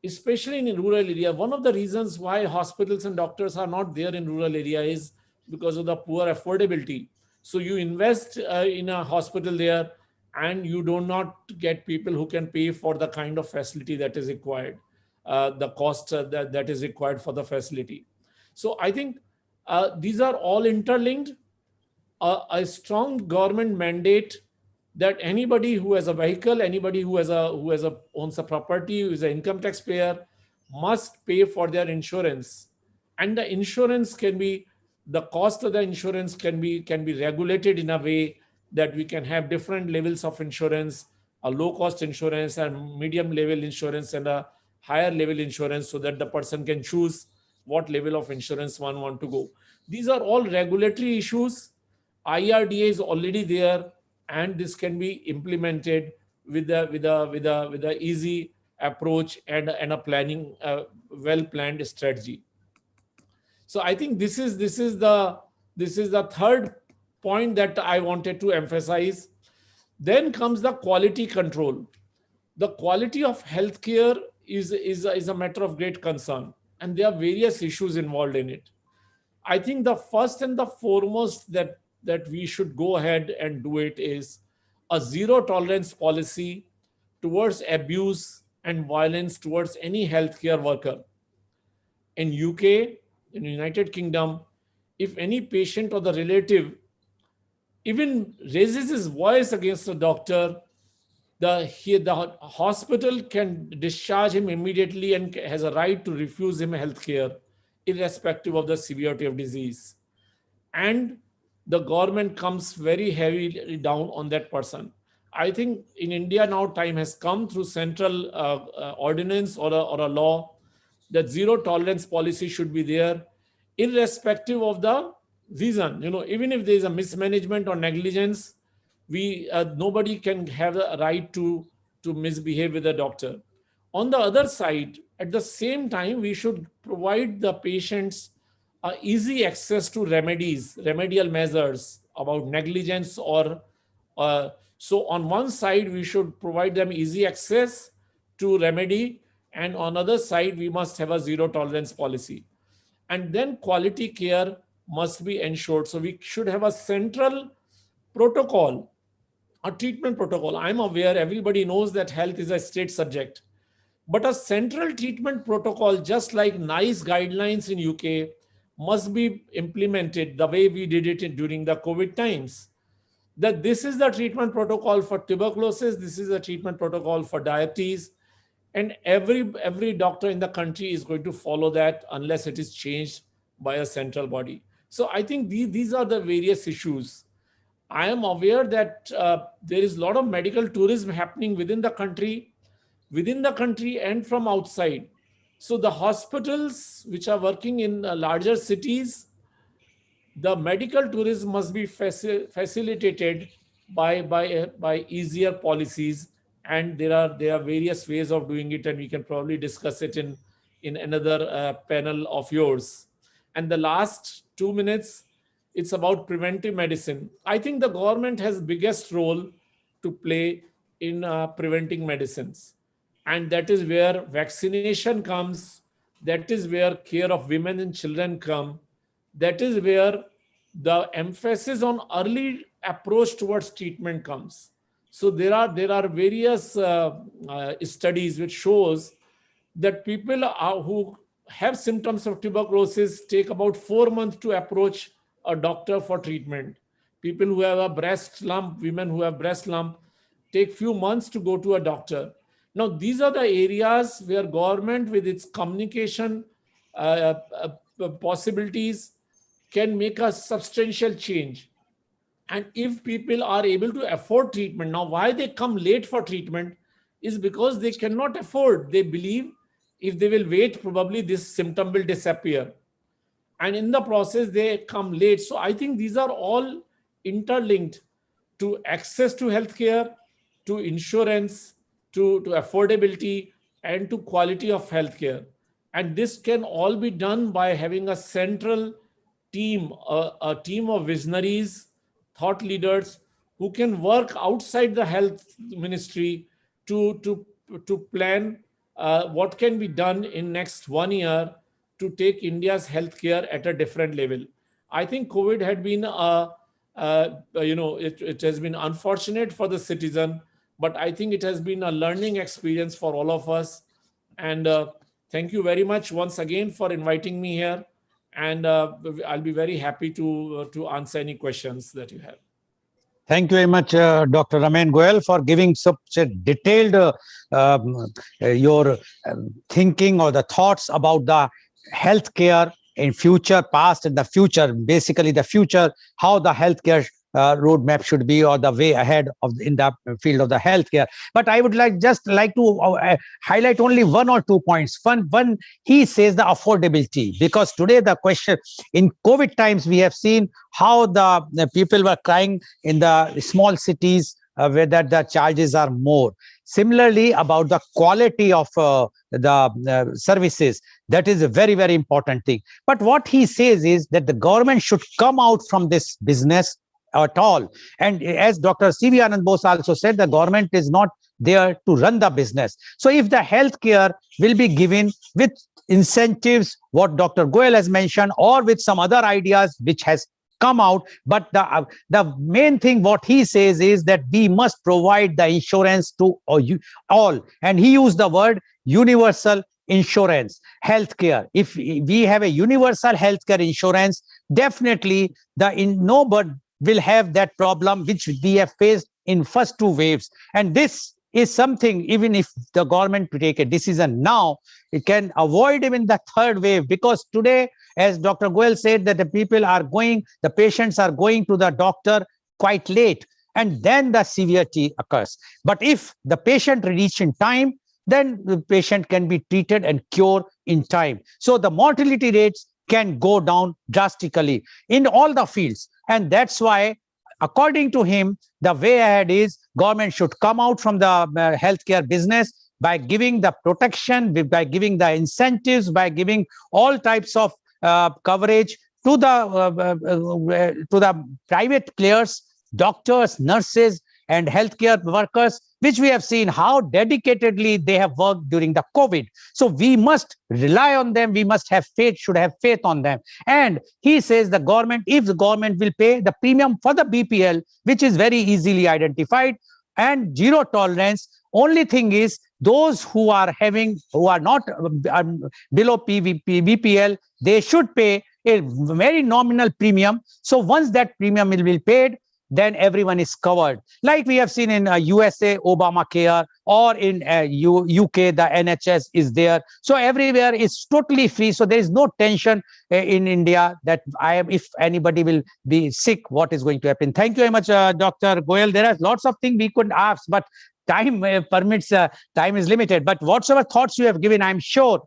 especially in rural area, one of the reasons why hospitals and doctors are not there in rural area is because of the poor affordability. So you invest in a hospital there, and you do not get people who can pay for the kind of facility that is required, the cost that is required for the facility. So I think these are all interlinked. A strong government mandate that anybody who has a vehicle, anybody who owns a property, who is an income taxpayer, must pay for their insurance. And the insurance the cost of the insurance can be regulated in a way that we can have different levels of insurance, a low cost insurance and medium level insurance and a higher level insurance, so that the person can choose what level of insurance one want to go. These are all regulatory issues. IRDA is already there, and this can be implemented with a easy approach and a planning, well planned strategy. So I think this is the third point that I wanted to emphasize. Then comes the quality control. The quality of healthcare is a matter of great concern, and there are various issues involved in it. I think the first and the foremost that that we should go ahead and do it is a zero tolerance policy towards abuse and violence towards any healthcare worker. In UK, in United Kingdom, if any patient or the relative even raises his voice against the doctor, the hospital can discharge him immediately and has a right to refuse him health care, irrespective of the severity of disease. And the government comes very heavily down on that person. I think in India now time has come through central ordinance or a law that zero tolerance policy should be there, irrespective of the reason. Even if there is a mismanagement or negligence, we nobody can have a right to misbehave with a doctor. On the other side, at the same time, we should provide the patients easy access to remedial measures about negligence or so on one side we should provide them easy access to remedy, and on other side we must have a zero tolerance policy, and then quality care must be ensured. So we should have a central protocol, a treatment protocol. I'm aware everybody knows that health is a state subject, but a central treatment protocol, just like NICE guidelines in UK, must be implemented the way we did it during the COVID times. That this is the treatment protocol for tuberculosis, this is a treatment protocol for diabetes, and every doctor in the country is going to follow that unless it is changed by a central body. So I think these are the various issues. I am aware that there is a lot of medical tourism happening within the country and from outside. So the hospitals which are working in larger cities, the medical tourism must be facilitated by easier policies, and there are various ways of doing it, and we can probably discuss it in another panel of yours. And the last 2 minutes, it's about preventive medicine. I think the government has biggest role to play in preventing medicines, and that is where vaccination comes, that is where care of women and children come, that is where the emphasis on early approach towards treatment comes. So there are various studies which shows that people who have symptoms of tuberculosis take about 4 months to approach a doctor for treatment. People who have a breast lump, women who have breast lump, take few months to go to a doctor. Now, these are the areas where government with its communication possibilities can make a substantial change. And if people are able to afford treatment, now why they come late for treatment is because they cannot afford. They believe if they will wait, probably this symptom will disappear. And in the process, they come late. So I think these are all interlinked to access to healthcare, to insurance, to affordability, and to quality of healthcare. And this can all be done by having a central team, a team of visionaries, thought leaders who can work outside the health ministry to plan what can be done in next 1 year to take India's healthcare at a different level. I think COVID had been it has been unfortunate for the citizen, but I think it has been a learning experience for all of us. And thank you very much once again for inviting me here. And I'll be very happy to answer any questions that you have. Thank you very much, Dr. Raman Goel, for giving such a detailed your thinking or the thoughts about the healthcare in future, past, and the future. Basically, the future, how the healthcare roadmap should be, or the way ahead in the field of the healthcare. But I would like to highlight only 1 or 2 points. One, he says the affordability, because today the question in COVID times, we have seen how the people were crying in the small cities where the charges are more. Similarly, about the quality of the services, that is a very, very important thing. But what he says is that the government should come out from this business at all. And as Dr. C.V. Anand Bose also said, the government is not there to run the business. So if the healthcare will be given with incentives, what Dr. Goel has mentioned, or with some other ideas which has come out. But the main thing what he says is that we must provide the insurance to all, and he used the word universal insurance healthcare. If we have a universal healthcare insurance, definitely nobody will have that problem which we have faced in first two waves. And this is something, even if the government to take a decision now, it can avoid even the third wave, because today, as Dr. Goel said, that the patients are going to the doctor quite late, and then the severity occurs. But if the patient reach in time, then the patient can be treated and cured in time. So the mortality rates can go down drastically in all the fields. And that's why, according to him, the way ahead is government should come out from the healthcare business by giving the protection, by giving the incentives, by giving all types of coverage to the private players, doctors, nurses, and healthcare workers, which we have seen how dedicatedly they have worked during the COVID. So we must rely on them. We must have faith, should have faith on them. And he says the government, if the government will pay the premium for the BPL, which is very easily identified, and zero tolerance, only thing is those who are not below BPL, they should pay a very nominal premium. So once that premium will be paid, then everyone is covered. Like we have seen in USA, Obamacare, or in UK, the NHS is there. So everywhere is totally free. So there is no tension in India that if anybody will be sick, what is going to happen. Thank you very much, Dr. Goel. There are lots of things we could ask, but time permits, time is limited. But whatsoever thoughts you have given, I'm sure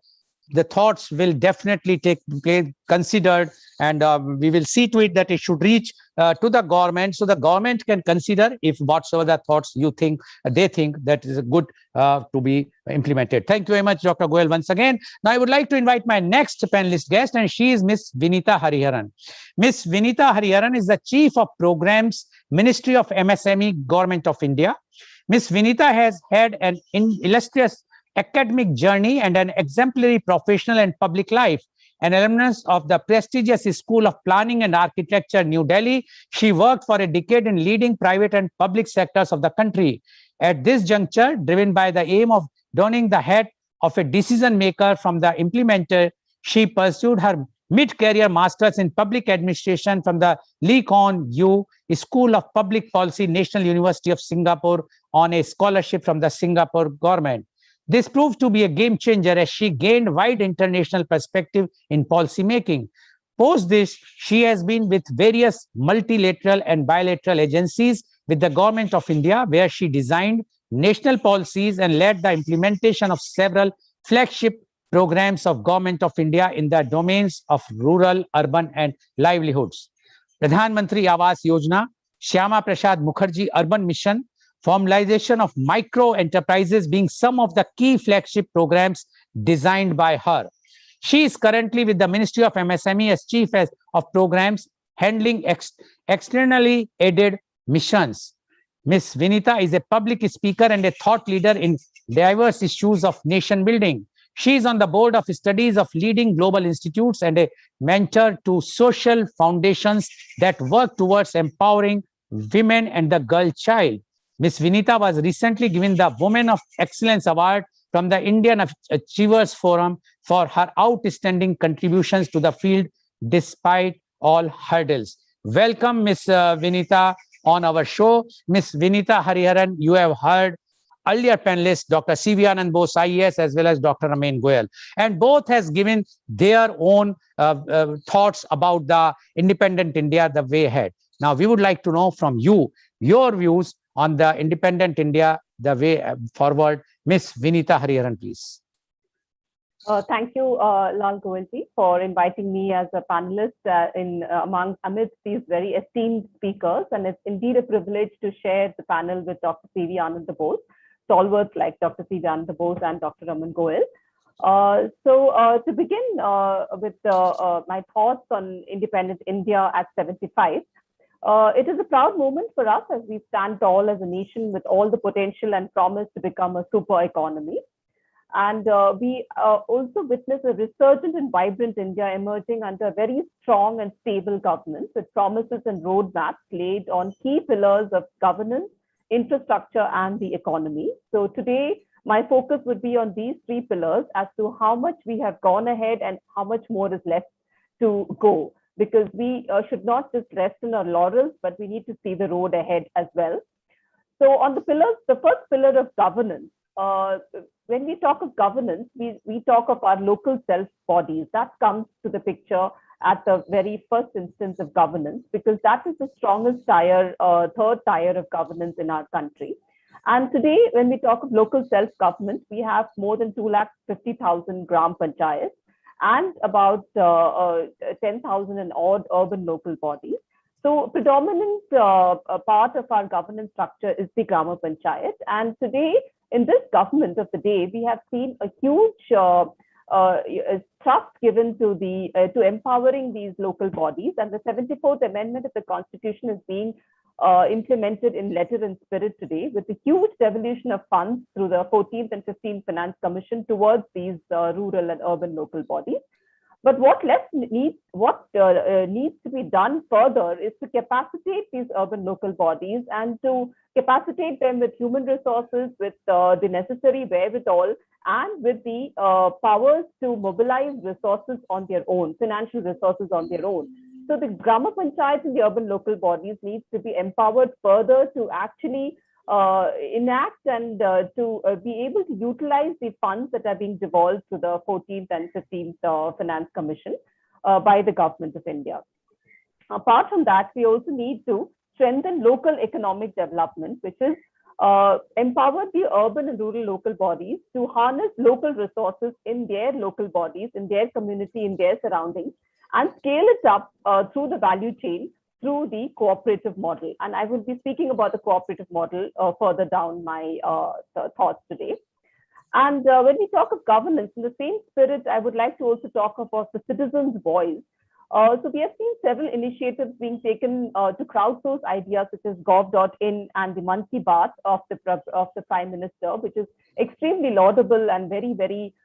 the thoughts will definitely be considered, and we will see to it that it should reach to the government, so the government can consider if whatsoever the thoughts they think that is good to be implemented. Thank you very much, Dr. Goel, once again. Now I would like to invite my next panelist guest, and she is Miss Vinita Hariharan. Miss Vinita Hariharan is the Chief of Programs, Ministry of MSME, Government of India. Miss Vinita has had an illustrious academic journey and an exemplary professional and public life. An alumnus of the prestigious School of Planning and Architecture, New Delhi, she worked for a decade in leading private and public sectors of the country. At this juncture, driven by the aim of donning the head of a decision maker from the implementer, she pursued her mid-career master's in public administration from the Lee Kuan Yew School of Public Policy, National University of Singapore, on a scholarship from the Singapore government. This proved to be a game changer as she gained wide international perspective in policy making. Post this, she has been with various multilateral and bilateral agencies with the Government of India, where she designed national policies and led the implementation of several flagship programs of Government of India in the domains of rural, urban, and livelihoods. Pradhan Mantri Awas Yojana, Shyama Prasad Mukherjee Urban Mission, formalization of micro enterprises being some of the key flagship programs designed by her. She is currently with the Ministry of MSME as Chief of Programs, handling externally aided missions. Ms. Vinita is a public speaker and a thought leader in diverse issues of nation building. She is on the board of studies of leading global institutes and a mentor to social foundations that work towards empowering women and the girl child. Ms. Vinita was recently given the Women of Excellence Award from the Indian Achievers Forum for her outstanding contributions to the field despite all hurdles. Welcome, Ms. Vinita, on our show. Ms. Vinita Hariharan, you have heard earlier panelists, Dr. C.V. Anand Bose, IES, as well as Dr. Ramin Goel. And both has given their own thoughts about the independent India, the way ahead. Now, we would like to know from you, your views on the independent India, the way forward. Ms. Vinita Hariharan, please. Thank you, Lal Goelji, for inviting me as a panelist amidst these very esteemed speakers. And it's indeed a privilege to share the panel with Dr. C.V. Anand Bose, stalwarts like Dr. C.V. Anand Bose and Dr. Raman Goel. To begin with my thoughts on independent India at 75, it is a proud moment for us as we stand tall as a nation with all the potential and promise to become a super economy. And we also witness a resurgent and vibrant India emerging under a very strong and stable governance with promises and roadmaps laid on key pillars of governance, infrastructure, and the economy. So today, my focus would be on these three pillars as to how much we have gone ahead and how much more is left to go, because we should not just rest on our laurels, but we need to see the road ahead as well. So on the pillars, the first pillar of governance, when we talk of governance, we talk of our local self bodies. That comes to the picture at the very first instance of governance, because that is the strongest tier, third tier of governance in our country. And today, when we talk of local self-government, we have more than 250,000 gram panchayats and about 10,000 and odd urban local bodies. So predominant part of our governance structure is the Grama Panchayat. And today, in this government of the day, we have seen a huge trust given to to empowering these local bodies. And the 74th Amendment of the Constitution is being implemented in letter and spirit today, with a huge devolution of funds through the 14th and 15th Finance Commission towards these rural and urban local bodies. But what needs to be done further is to capacitate these urban local bodies and to capacitate them with human resources, with the necessary wherewithal, and with the powers to mobilize resources on their own, financial resources on their own. So the Grama Panchayats and the urban local bodies needs to be empowered further to actually enact and to be able to utilize the funds that are being devolved to the 14th and 15th Finance Commission by the Government of India. Apart from that, we also need to strengthen local economic development, which is empower the urban and rural local bodies to harness local resources in their local bodies, in their community, in their surroundings, and scale it up through the value chain through the cooperative model. And I will be speaking about the cooperative model further down my thoughts today. And when we talk of governance, in the same spirit, I would like to also talk about the citizens' voice. So we have seen several initiatives being taken to crowdsource ideas such as gov.in and the Mann Ki Baat of the Prime Minister, which is extremely laudable and very, very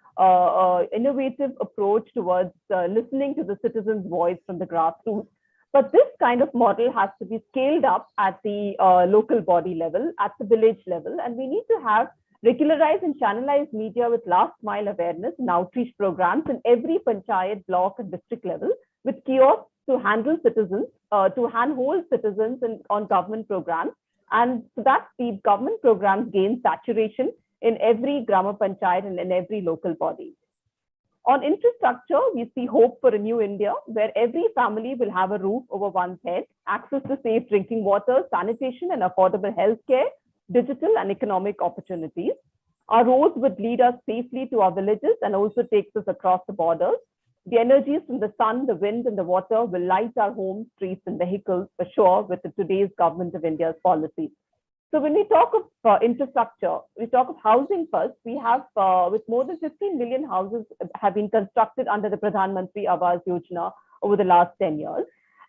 innovative approach towards listening to the citizens' voice from the grassroots. But this kind of model has to be scaled up at the local body level, at the village level, and we need to have regularized and channelized media with last mile awareness and outreach programs in every panchayat, block, and district level, with kiosks to handle citizens, to handhold citizens on government programs, and so that the government programs gain saturation in every Grama Panchayat and in every local body. On infrastructure, we see hope for a new India where every family will have a roof over one's head, access to safe drinking water, sanitation, and affordable healthcare, digital and economic opportunities. Our roads would lead us safely to our villages and also takes us across the borders. The energies from the sun, the wind, and the water will light our homes, streets, and vehicles for sure with today's Government of India's policies. So when we talk of infrastructure, we talk of housing first. We have, with more than 15 million houses have been constructed under the Pradhan Mantri Awas Yojana over the last 10 years.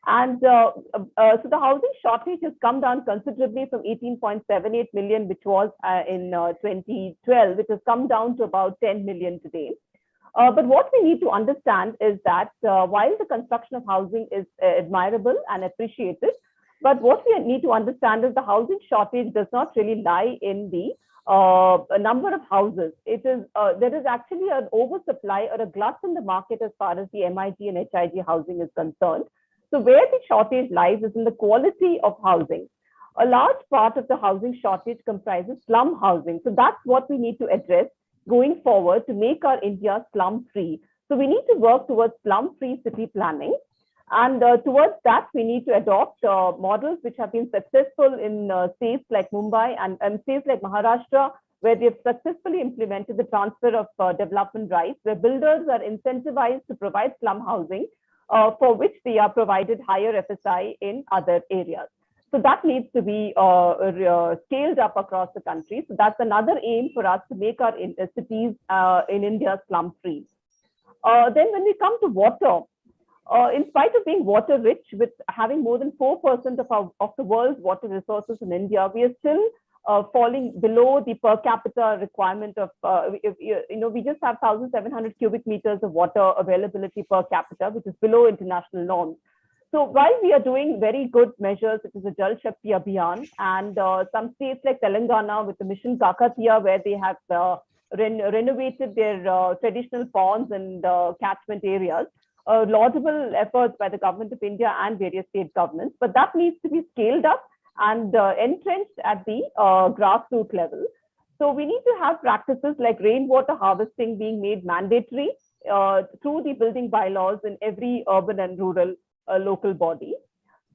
And so the housing shortage has come down considerably from 18.78 million, which was in 2012, which has come down to about 10 million today. But what we need to understand is that while the construction of housing is admirable and appreciated, but what we need to understand is the housing shortage does not really lie in the number of houses. It is there is actually an oversupply or a glut in the market as far as the MIG and HIG housing is concerned. So where the shortage lies is in the quality of housing. A large part of the housing shortage comprises slum housing. So that's what we need to address going forward to make our India slum-free. So we need to work towards slum-free city planning. And towards that, we need to adopt models which have been successful in states like Mumbai and states like Maharashtra, where they've successfully implemented the transfer of development rights, where builders are incentivized to provide slum housing, for which they are provided higher FSI in other areas. So that needs to be scaled up across the country. So that's another aim for us to make our cities in India slum-free. Then when we come to water, in spite of being water rich, with having more than 4% of the world's water resources in India, we are still falling below the per capita requirement of, we just have 1,700 cubic meters of water availability per capita, which is below international norms. So while we are doing very good measures, such as the Jal Shakti Abhiyan, and some states like Telangana with the Mission Kakatiya, where they have renovated their traditional ponds and catchment areas, laudable efforts by the government of India and various state governments, but that needs to be scaled up and entrenched at the grassroots level. So we need to have practices like rainwater harvesting being made mandatory through the building bylaws in every urban and rural local body.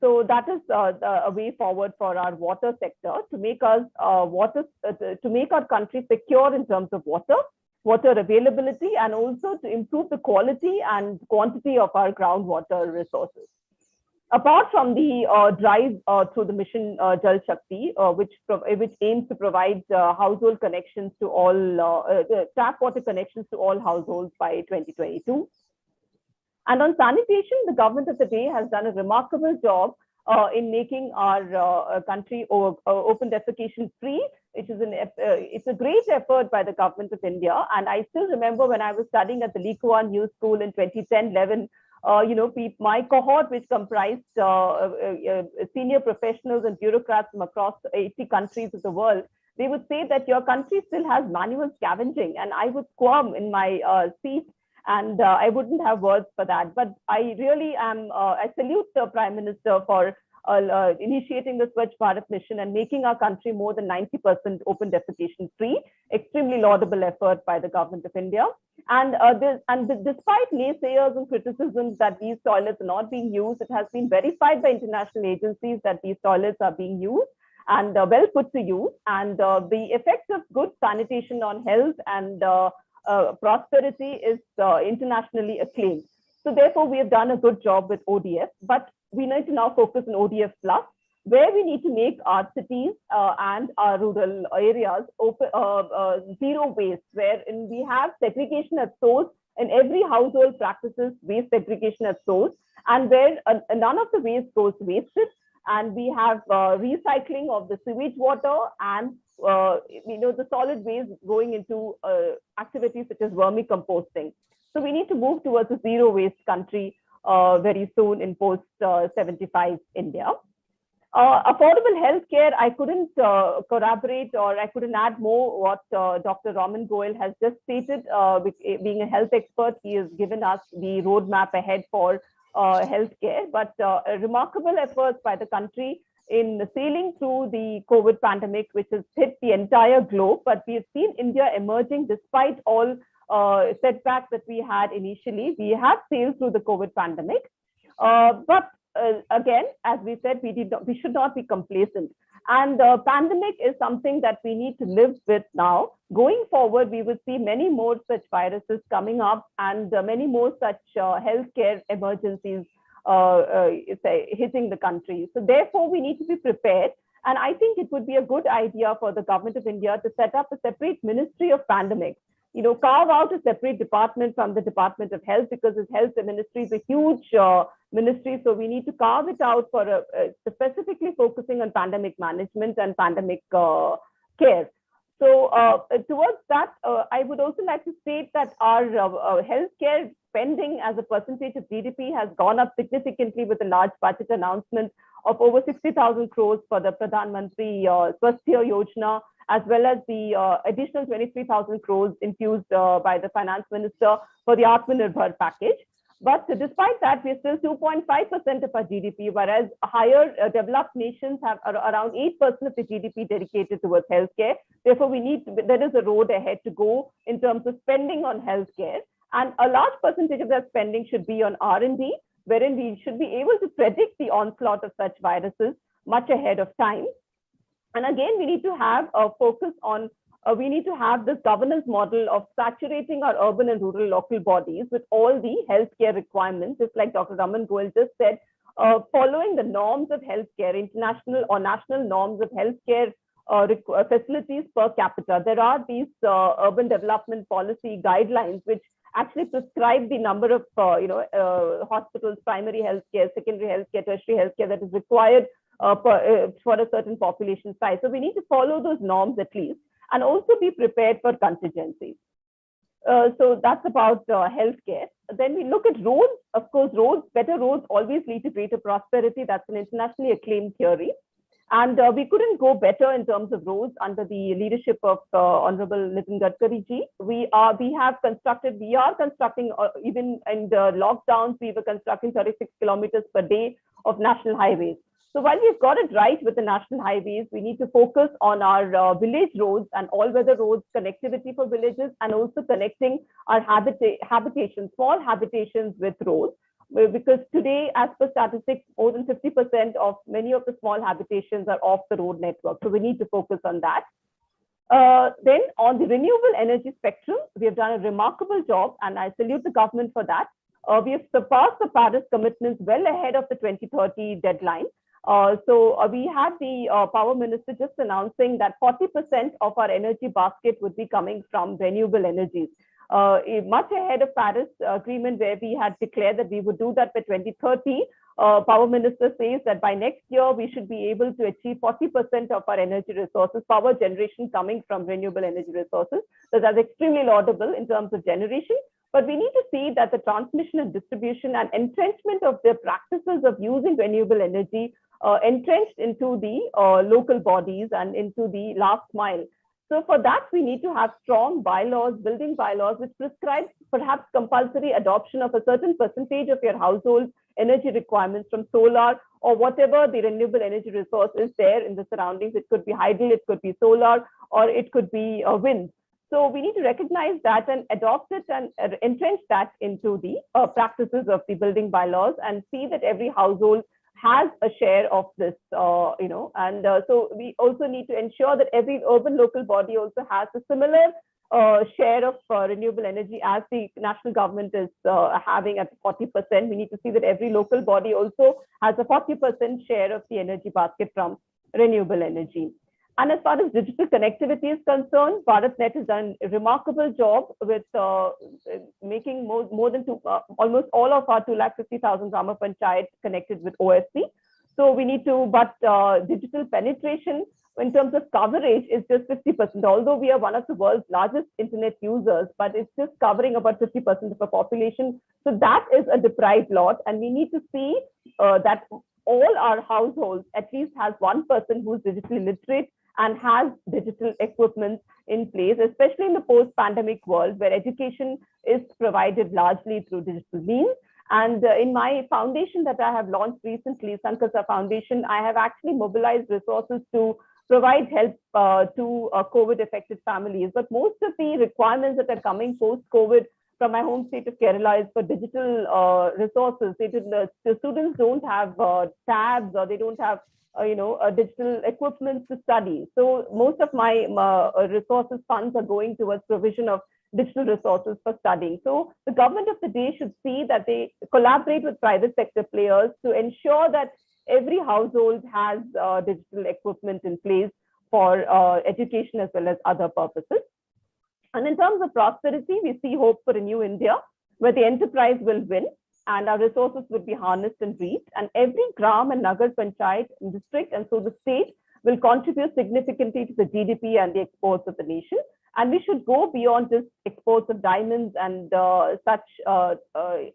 So that is a way forward for our water sector to make us to make our country secure in terms of water availability, and also to improve the quality and quantity of our groundwater resources. Apart from the drive through the Mission Jal Shakti, which aims to provide household connections to all tap water connections to all households by 2022. And on sanitation, the government of the day has done a remarkable job in making our country open defecation free. It's a great effort by the government of India. And I still remember when I was studying at the Lee Kuan Yew School in 2010-11, my cohort, which comprised senior professionals and bureaucrats from across 80 countries of the world, they would say that your country still has manual scavenging, and I would squirm in my seat, and I wouldn't have words for that. But I really am, I salute the Prime Minister for initiating the Swachh Bharat mission and making our country more than 90% open defecation free. Extremely laudable effort by the government of India. And despite naysayers and criticisms that these toilets are not being used, it has been verified by international agencies that these toilets are being used and well put to use. And the effect of good sanitation on health and prosperity is internationally acclaimed. So therefore, we have done a good job with ODF, but we need to now focus on ODF plus, where we need to make our cities and our rural areas open, zero waste, wherein we have segregation at source, and every household practices waste segregation at source, and where none of the waste goes wasted, and we have recycling of the sewage water and the solid waste going into activities such as vermicomposting. So we need to move towards a zero waste country very soon in post 75 India. Affordable healthcare, I couldn't corroborate, or I couldn't add more what Dr. Raman Goel has just stated. Being a health expert, he has given us the roadmap ahead for healthcare, but remarkable efforts by the country in sailing through the COVID pandemic, which has hit the entire globe. But we have seen India emerging despite all setbacks that we had initially. We have sailed through the COVID pandemic, but again, as we said, we should not be complacent. And the pandemic is something that we need to live with now. Going forward, we will see many more such viruses coming up, and many more such healthcare emergencies hitting the country. So therefore, we need to be prepared. And I think it would be a good idea for the government of India to set up a separate ministry of pandemics. Carve out a separate department from the Department of Health, because the health ministry is a huge ministry. So we need to carve it out for specifically focusing on pandemic management and pandemic care. So towards that, I would also like to state that our healthcare spending as a percentage of GDP has gone up significantly with a large budget announcement of over 60,000 crores for the Pradhan Mantri Swasthya Yojana, as well as the additional 23,000 crores infused by the finance minister for the Atmanirbhar package. But despite that, we're still 2.5% of our GDP, whereas higher developed nations have around 8% of the GDP dedicated towards healthcare. Therefore, there is a road ahead to go in terms of spending on healthcare. And a large percentage of that spending should be on R&D, wherein we should be able to predict the onslaught of such viruses much ahead of time. And again, we need to have a focus on, we need to have this governance model of saturating our urban and rural local bodies with all the healthcare requirements, just like Dr. Raman Goel just said, following the norms of healthcare, international or national norms of healthcare facilities per capita. There are these urban development policy guidelines which actually prescribe the number of hospitals, primary healthcare, secondary healthcare, tertiary healthcare that is required for a certain population size. So we need to follow those norms at least, and also be prepared for contingencies. So that's about healthcare. Then we look at roads. Of course, better roads always lead to greater prosperity. That's an internationally acclaimed theory. And we couldn't go better in terms of roads under the leadership of Honorable Nitin Gadkari ji. We are constructing, even in the lockdowns, we were constructing 36 kilometers per day of national highways. So while we've got it right with the national highways, we need to focus on our village roads and all-weather roads, connectivity for villages, and also connecting our habitations, small habitations with roads. Because today, as per statistics, more than 50% of many of the small habitations are off the road network. So we need to focus on that. Then on the renewable energy spectrum, we have done a remarkable job, and I salute the government for that. We have surpassed the Paris commitments well ahead of the 2030 deadline. So we had the power minister just announcing that 40% of our energy basket would be coming from renewable energies. Much ahead of Paris agreement, where we had declared that we would do that by 2030. Power minister says that by next year, we should be able to achieve 40% of our energy resources, power generation coming from renewable energy resources. So that's extremely laudable in terms of generation. But we need to see that the transmission and distribution and entrenchment of the practices of using renewable energy entrenched into the local bodies and into the last mile. So for that, we need to have strong bylaws, building bylaws, which prescribe perhaps compulsory adoption of a certain percentage of your household energy requirements from solar or whatever the renewable energy resource is there in the surroundings. It could be hydel, it could be solar, or it could be wind. So we need to recognize that and adopt it and entrench that into the practices of the building bylaws, and see that every household has a share of this, and so we also need to ensure that every urban local body also has a similar share of renewable energy as the national government is having at 40%. We need to see that every local body also has a 40% share of the energy basket from renewable energy. And as far as digital connectivity is concerned, BharatNet has done a remarkable job with making more than almost all of our 250,000 Grama Panchayat connected with OSC. So we need to, but digital penetration in terms of coverage is just 50%. Although we are one of the world's largest internet users, but it's just covering about 50% of the population. So that is a deprived lot, and we need to see that all our households at least has one person who's digitally literate and has digital equipment in place, especially in the post-pandemic world where education is provided largely through digital means. And in my foundation that I have launched recently, Sankasa Foundation, I have actually mobilized resources to provide help to COVID-affected families. But most of the requirements that are coming post-COVID from my home state of Kerala is for digital resources. The students don't have tabs, or they don't have digital equipment to study. So most of my resources funds are going towards provision of digital resources for studying. So the government of the day should see that they collaborate with private sector players to ensure that every household has digital equipment in place for education as well as other purposes. And in terms of prosperity, we see hope for a new India where the enterprise will win and our resources will be harnessed and reached. And every Gram and Nagar Panchayat district, and so the state, will contribute significantly to the GDP and the exports of the nation. And we should go beyond just exports of diamonds and such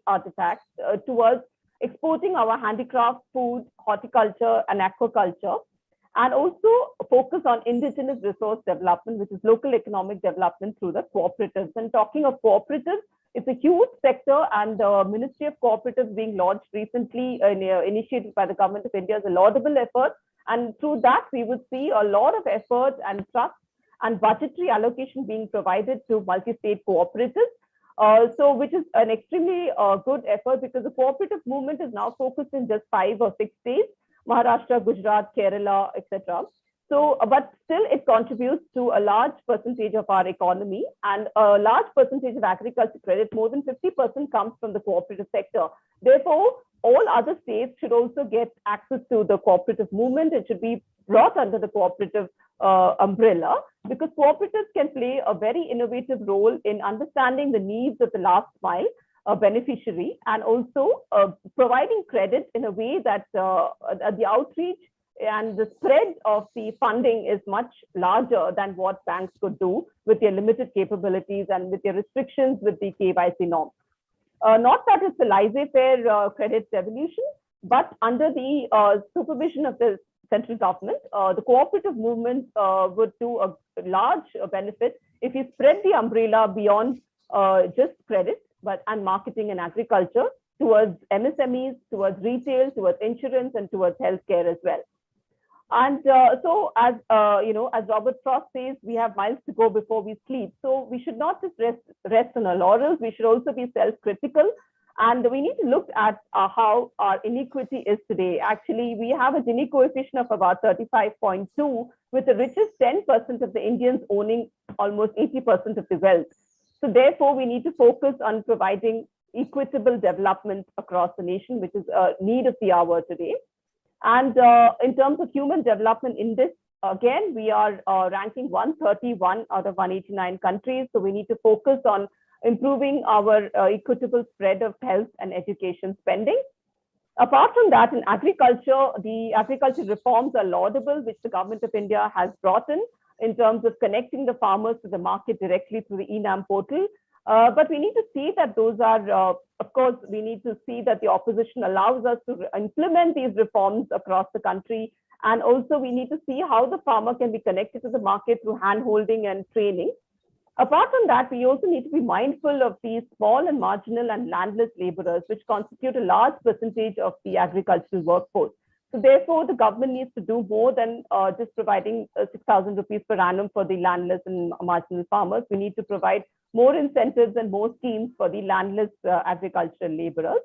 artifacts towards exporting our handicraft, food, horticulture, and aquaculture, and also focus on indigenous resource development, which is local economic development through the cooperatives. And talking of cooperatives, it's a huge sector, and the Ministry of Cooperatives being launched recently, initiated by the Government of India, is a laudable effort. And through that, we would see a lot of effort and trust and budgetary allocation being provided to multi-state cooperatives. So which is an extremely good effort, because the cooperative movement is now focused in just 5 or 6 states, Maharashtra, Gujarat, Kerala, etc. So, but still it contributes to a large percentage of our economy, and a large percentage of agriculture credit, more than 50%, comes from the cooperative sector. Therefore, all other states should also get access to the cooperative movement. It should be brought under the cooperative umbrella, because cooperatives can play a very innovative role in understanding the needs of the last mile beneficiary, and also providing credit in a way that the outreach and the spread of the funding is much larger than what banks could do with their limited capabilities and with their restrictions with the KYC norms. Not that it's a laissez-faire credit revolution, but under the supervision of the central government, the cooperative movement would do a large benefit if you spread the umbrella beyond just credit, and marketing and agriculture towards MSMEs, towards retail, towards insurance, and towards healthcare as well. And so, as as Robert Frost says, we have miles to go before we sleep. So we should not just rest on our laurels. We should also be self-critical, and we need to look at how our inequity is today. Actually, we have a Gini coefficient of about 35.2, with the richest 10% of the Indians owning almost 80% of the wealth. So therefore, we need to focus on providing equitable development across the nation, which is a need of the hour today. And in terms of human development index, again, we are ranking 131 out of 189 countries. So we need to focus on improving our equitable spread of health and education spending. Apart from that, in agriculture, the agriculture reforms are laudable, which the government of India has brought in terms of connecting the farmers to the market directly through the eNAM portal. But we need to see that those are, of course, we need to see that the opposition allows us to implement these reforms across the country. And also we need to see how the farmer can be connected to the market through hand-holding and training. Apart from that, we also need to be mindful of these small and marginal and landless laborers, which constitute a large percentage of the agricultural workforce. So therefore, the government needs to do more than just providing 6,000 rupees per annum for the landless and marginal farmers. We need to provide more incentives and more schemes for the landless agricultural laborers.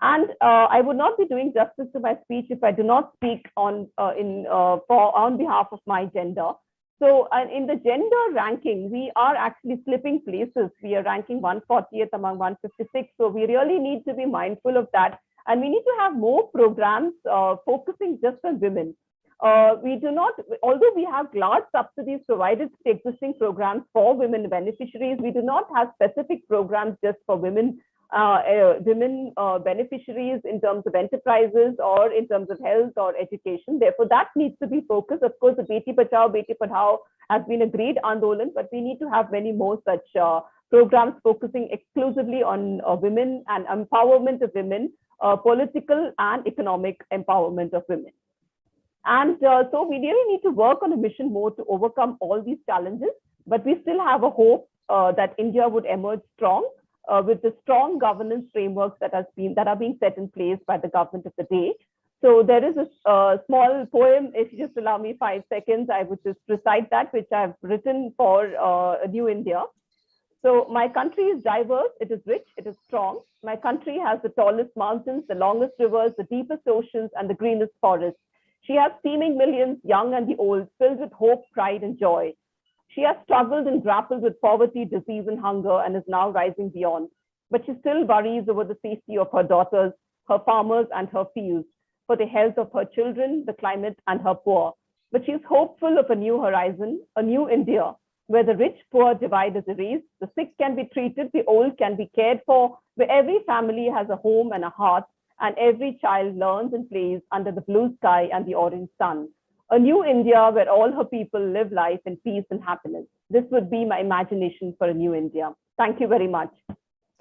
And I would not be doing justice to my speech if I do not speak on behalf of my gender. So in the gender ranking, we are actually slipping places. We are ranking 140th among 156. So we really need to be mindful of that. And we need to have more programs focusing just on women. We do not, although we have large subsidies provided to existing programs for women beneficiaries, we do not have specific programs just for women beneficiaries in terms of enterprises or in terms of health or education. Therefore, that needs to be focused. Of course, the Beti Bachao, Beti Padhao has been a great Andolan, but we need to have many more such programs focusing exclusively on women and empowerment of women, political and economic empowerment of women. And so we really need to work on a mission more to overcome all these challenges, but we still have a hope that India would emerge strong with the strong governance frameworks that are being set in place by the government of the day. So there is a small poem, if you just allow me 5 seconds, I would just recite that, which I've written for a New India. So my country is diverse, it is rich, it is strong. My country has the tallest mountains, the longest rivers, the deepest oceans, and the greenest forests. She has teeming millions, young and the old, filled with hope, pride, and joy. She has struggled and grappled with poverty, disease, and hunger, and is now rising beyond. But she still worries over the safety of her daughters, her farmers, and her fields, for the health of her children, the climate, and her poor. But she is hopeful of a new horizon, a new India, where the rich-poor divide is erased, the sick can be treated, the old can be cared for, where every family has a home and a heart, and every child learns and plays under the blue sky and the orange sun. A new India where all her people live life in peace and happiness. This would be my imagination for a new India. Thank you very much.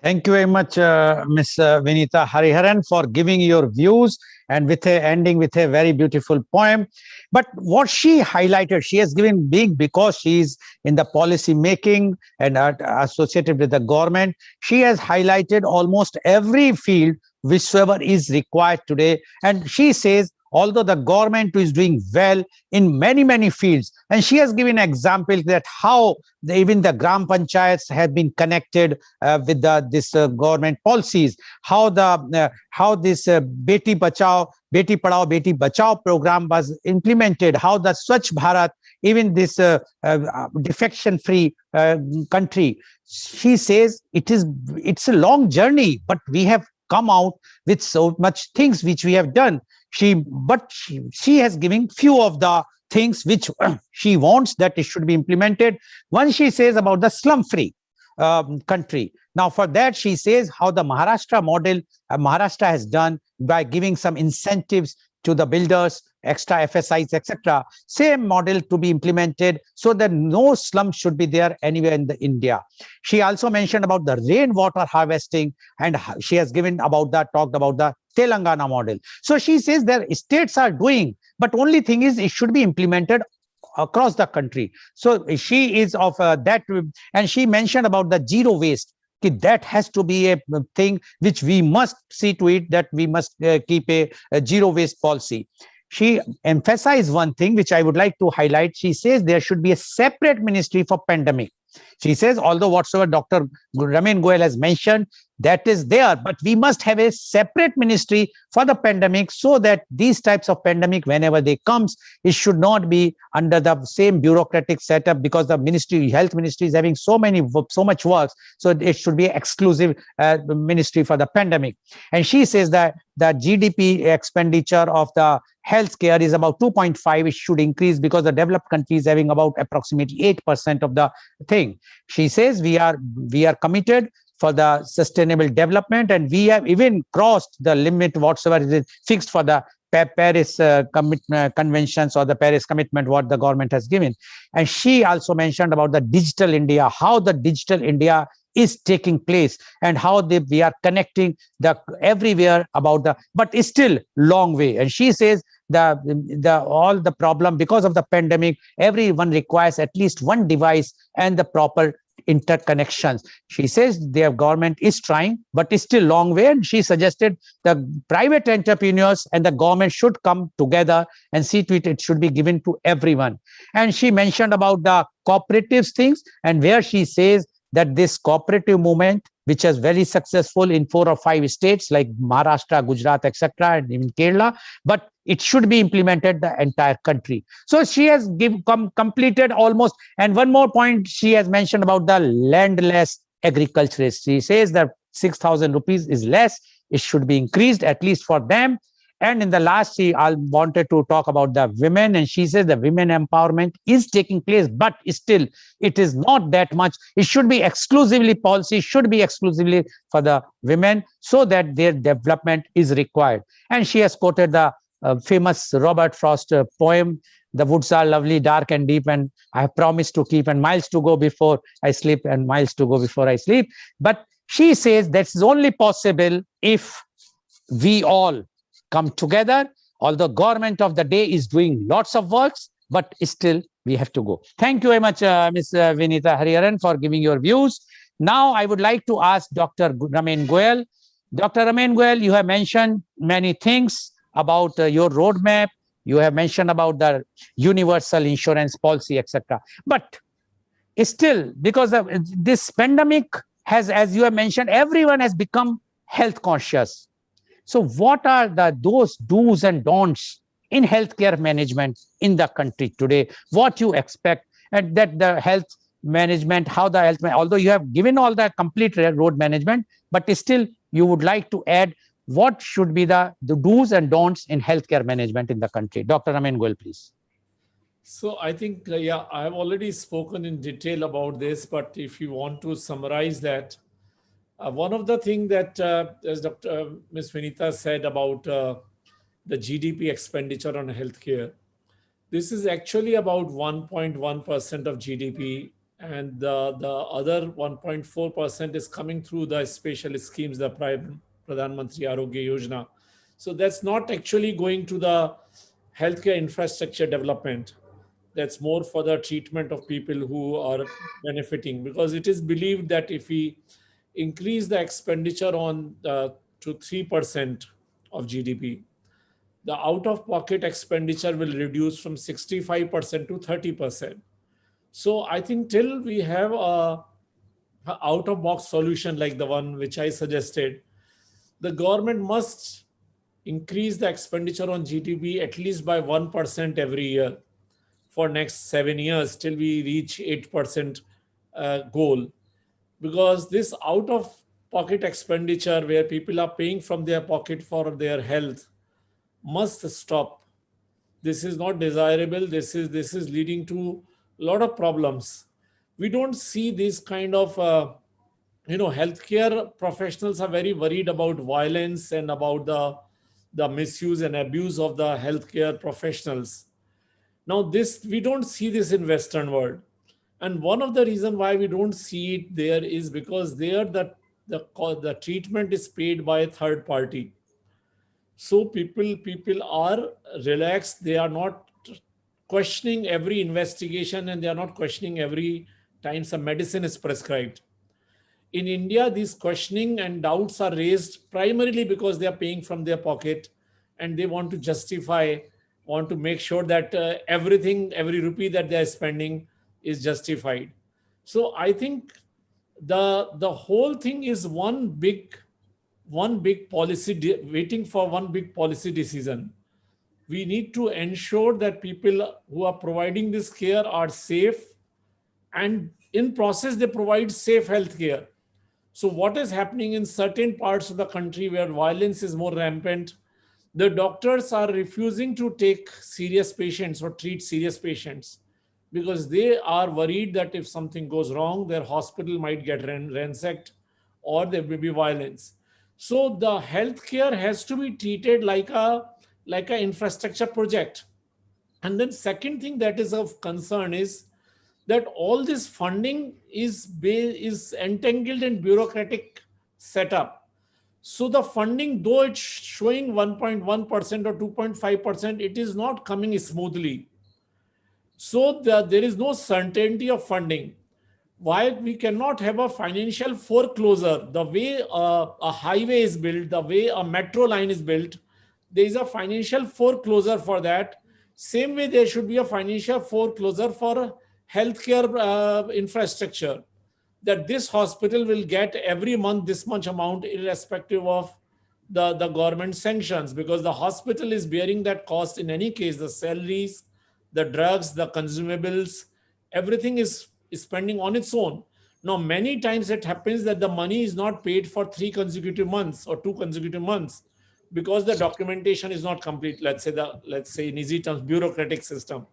Thank you very much, Ms. Vinita Hariharan, for giving your views and ending with a very beautiful poem. But what she highlighted, she has given because she is in the policy making and associated with the government, she has highlighted almost every field whichsoever is required today. And she says, although the government is doing well in many, many fields, and she has given examples that how even the Gram Panchayats have been connected with this government policies, how this Beti Bachao, Beti Padhao, Beti Bachao program was implemented, how the Swachh Bharat, even this defection-free country. She says it's a long journey, but we have come out with so much things which we have done. She has given few of the things which she wants that it should be implemented. One, she says about the slum-free country. Now, for that, she says how the Maharashtra model, Maharashtra has done by giving some incentives to the builders, extra FSIs, etc. Same model to be implemented so that no slum should be there anywhere in the India. She also mentioned about the rainwater harvesting, and she has talked about the Telangana model. So she says that states are doing, but only thing is it should be implemented across the country. So she is of that, and she mentioned about the zero waste. That has to be a thing which we must see to it, that we must keep a zero waste policy. She emphasized one thing which I would like to highlight. She says there should be a separate ministry for pandemic. She says, although whatsoever Dr. Ramin Goel has mentioned, that is there, but we must have a separate ministry for the pandemic, so that these types of pandemic, whenever they comes, it should not be under the same bureaucratic setup, because the health ministry is having so much work. So it should be exclusive ministry for the pandemic. And she says that the GDP expenditure of the healthcare is about 2.5. It should increase because the developed countries having about approximately 8% of the thing. She says we are committed for the sustainable development, and we have even crossed the limit whatsoever is fixed for the Paris conventions or the Paris commitment what the government has given. And she also mentioned about the digital India, how the digital India is taking place, and how we are connecting the everywhere about the, but it's still long way. And she says all the problem because of the pandemic, everyone requires at least one device and the proper interconnections. She says their government is trying, but it's still long way. And she suggested the private entrepreneurs and the government should come together and see to it should be given to everyone. And she mentioned about the cooperatives things, and where she says that this cooperative movement, which is very successful in 4 or 5 states like Maharashtra, Gujarat, etc., and even Kerala, but it should be implemented the entire country. So she has completed almost. And one more point she has mentioned about the landless agriculturists. She says that 6,000 rupees is less. It should be increased at least for them. And in the last, she wanted to talk about the women, and she says the women empowerment is taking place, but still it is not that much. It should be exclusively policy, should be exclusively for the women, so that their development is required. And she has quoted the famous Robert Frost poem, "The woods are lovely, dark and deep, and I have promised to keep, and miles to go before I sleep, and miles to go before I sleep." But she says that's only possible if we all come together. Although government of the day is doing lots of works, but still we have to go. Thank you very much, Ms. Vinita Hariharan, for giving your views. Now I would like to ask Dr. Ramin Goel. Dr. Ramin Goel, you have mentioned many things about your roadmap. You have mentioned about the universal insurance policy, etc. But still, because of this pandemic has, as you have mentioned, everyone has become health conscious. So what are those do's and don'ts in healthcare management in the country today? What you expect, and that the health management, how the health, although you have given all the complete road management, but still you would like to add what should be the do's and don'ts in healthcare management in the country. Dr. Ramin Goel, please. So I think, yeah, I've already spoken in detail about this, but if you want to summarize that, one of the things that, as Dr. Ms. Vinita said about the GDP expenditure on healthcare, this is actually about 1.1% of GDP, and the other 1.4% is coming through the special schemes, the Pradhan Mantri Arogya Yojana. So that's not actually going to the healthcare infrastructure development. That's more for the treatment of people who are benefiting, because it is believed that if we increase the expenditure on to 3% of GDP, the out-of-pocket expenditure will reduce from 65% to 30%. So I think till we have a out-of-box solution like the one which I suggested, the government must increase the expenditure on GDP at least by 1% every year for next 7 years till we reach 8% goal. Because this out-of-pocket expenditure where people are paying from their pocket for their health must stop. This is not desirable. This is leading to a lot of problems. We don't see this kind of, healthcare professionals are very worried about violence and about the misuse and abuse of the healthcare professionals. Now, this we don't see this in Western world, and one of the reason why we don't see it there is because there the treatment is paid by a third party. So people are relaxed. They are not questioning every investigation, and they are not questioning every time some medicine is prescribed. In India, these questioning and doubts are raised primarily because they are paying from their pocket, and they want to justify, want to make sure that everything, every rupee that they are spending is justified. So I think the whole thing is one big policy waiting for one big policy decision. We need to ensure that people who are providing this care are safe, and in process they provide safe health care. So what is happening in certain parts of the country where violence is more rampant, the doctors are refusing to take serious patients or treat serious patients because they are worried that if something goes wrong, their hospital might get ransacked or there will be violence. So the healthcare has to be treated like a infrastructure project. And then second thing that is of concern is that all this funding is entangled in bureaucratic setup. So the funding, though it's showing 1.1% or 2.5%, it is not coming smoothly. So there is no certainty of funding. Why we cannot have a financial foreclosure? The way a highway is built, the way a metro line is built, there is a financial foreclosure for that. Same way, there should be a financial foreclosure for healthcare infrastructure. That this hospital will get every month this much amount, irrespective of the government sanctions, because the hospital is bearing that cost in any case. The salaries, the drugs, the consumables, everything is spending on its own. Now, many times it happens that the money is not paid for 3 consecutive months or 2 consecutive months because the documentation is not complete. Let's say in easy terms, bureaucratic system.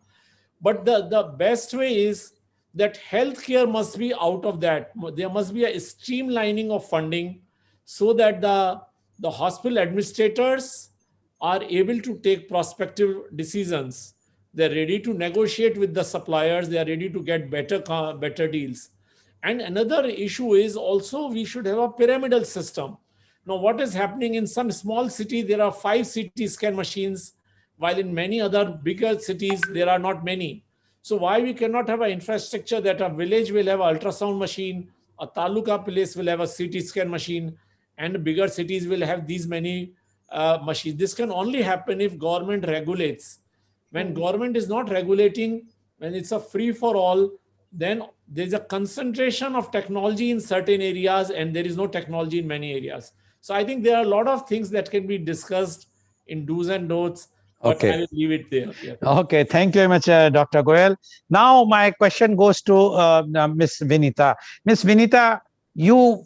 But the best way is that healthcare must be out of that. There must be a streamlining of funding so that the hospital administrators are able to take prospective decisions. They're ready to negotiate with the suppliers. They are ready to get better deals. And another issue is also we should have a pyramidal system. Now, what is happening in some small city, there are 5 CT scan machines, while in many other bigger cities, there are not many. So why we cannot have an infrastructure that a village will have an ultrasound machine, a taluka place will have a CT scan machine, and bigger cities will have these many machines? This can only happen if government regulates. When government is not regulating, when it's a free for all, then there's a concentration of technology in certain areas and there is no technology in many areas. So I think there are a lot of things that can be discussed in do's and don'ts, but I Okay. will leave it there. Yeah. Okay, thank you very much, Dr. Goel. Now, my question goes to Ms. Vinita. Ms. Vinita, you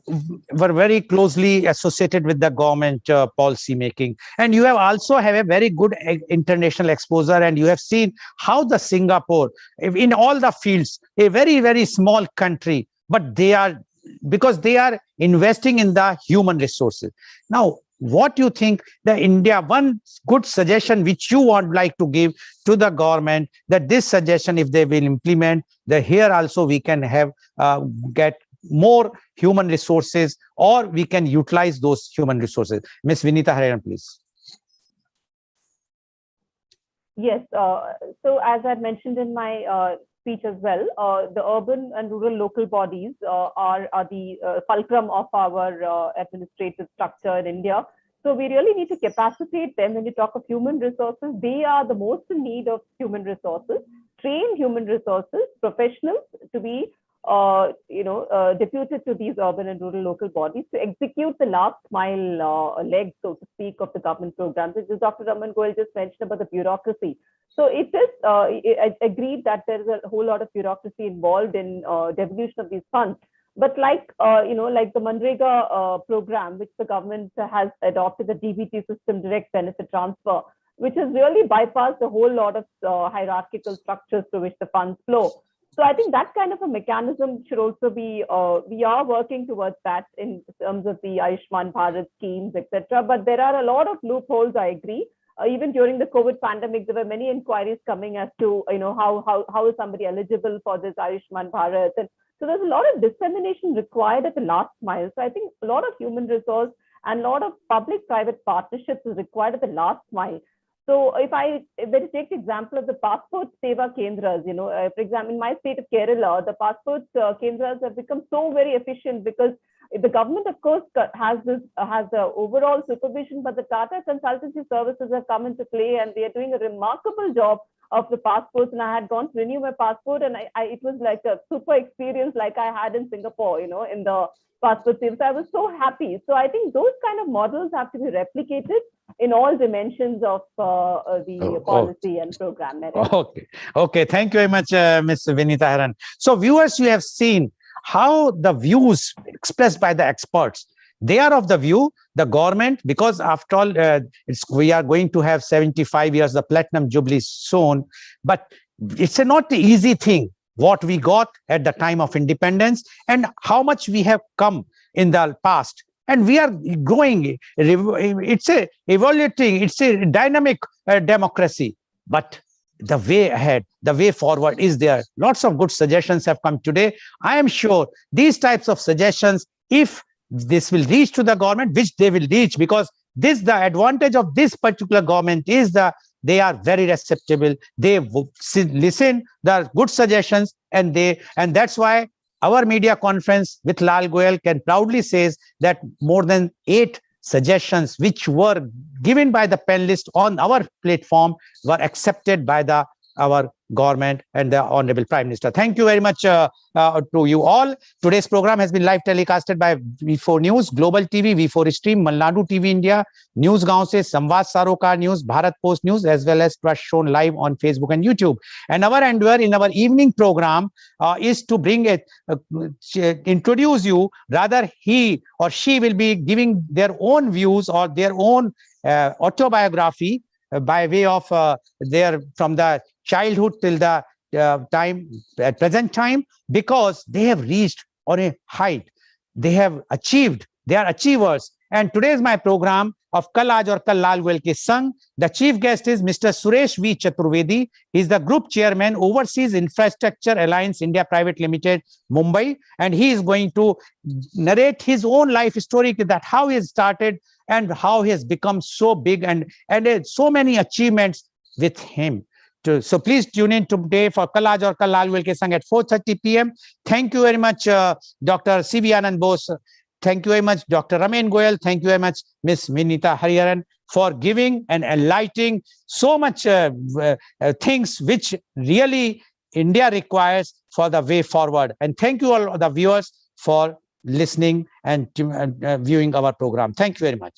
were very closely associated with the government policy making, and you have also have a very good international exposure, and you have seen how the Singapore, in all the fields, a very, very small country, but they are, because they are investing in the human resources. Now, what do you think the India, one good suggestion which you would like to give to the government, that this suggestion, if they will implement, that here also we can have get more human resources, or we can utilize those human resources. Ms. Vinita Hariran, please. Yes. So as I mentioned in my speech as well, the urban and rural local bodies are the fulcrum of our administrative structure in India. So we really need to capacitate them. When you talk of human resources, they are the most in need of human resources, trained human resources, professionals to be deputed to these urban and rural local bodies to execute the last mile leg, so to speak, of the government programs. Which is Dr. Raman Goel just mentioned about the bureaucracy. So it is I agreed that there is a whole lot of bureaucracy involved in devolution of these funds. But like like the Manrega program, which the government has adopted, the DBT system, direct benefit transfer, which has really bypassed a whole lot of hierarchical structures through which the funds flow. So I think that kind of a mechanism should also be, we are working towards that in terms of the Ayushman Bharat schemes, etc. But there are a lot of loopholes, I agree. Even during the COVID pandemic, there were many inquiries coming as to, how is somebody eligible for this Ayushman Bharat? And so there's a lot of dissemination required at the last mile. So I think a lot of human resource and a lot of public-private partnerships is required at the last mile. So if I take the example of the passport seva kendras, for example, in my state of Kerala, the passport kendras have become so very efficient because the government, of course, has the overall supervision, but the Tata consultancy services have come into play and they are doing a remarkable job of the passports. And I had gone to renew my passport, and it was like a super experience like I had in Singapore, in the passport service. I was so happy. So I think those kind of models have to be replicated in all dimensions of the policy and program. Okay. Thank you very much, Ms. Vinita Haran. So viewers, you have seen how the views expressed by the experts, they are of the view, the government, because after all, we are going to have 75 years, the Platinum Jubilee soon, but it's not the easy thing, what we got at the time of independence and how much we have come in the past. And we are growing. It's a evolving, it's a dynamic democracy. But the way ahead, the way forward is there. Lots of good suggestions have come today. I am sure these types of suggestions, if this will reach to the government, which they will reach, because the advantage of this particular government is they are very receptive. They listen the good suggestions, and that's why our media conference with Lal Goel can proudly say that more than 8 suggestions which were given by the panelists on our platform were accepted by our government and the Honorable Prime Minister. Thank you very much to you all. Today's program has been live telecasted by V4 News, Global TV, V4 Stream, Malnadu TV India, News Gaon se, Samvad Sarokar News, Bharat Post News, as well as was shown live on Facebook and YouTube. And our endeavor in our evening program is to introduce you, rather he or she will be giving their own views or their own autobiography by way of from the childhood till the present time, because they have reached on a height. They have achieved. They are achievers. And today is my program of Kal Aaj aur Kal Lal Goel ke Sang. The chief guest is Mr. Suresh V. Chaturvedi. He is the group chairman, Overseas Infrastructure Alliance India Private Limited, Mumbai. And he is going to narrate his own life story, that how he has started and how he has become so big and so many achievements with him. So please tune in today for Kal Aaj aur Kal Lal Goel ke Sang at 4:30 p.m. Thank you very much, Dr. C.V. Anand Bose. Thank you very much, Dr. Ramen Goel. Thank you very much, Ms. Vinita Hariharan, for giving and enlightening so much things which really India requires for the way forward. And thank you all the viewers for listening and viewing our program. Thank you very much.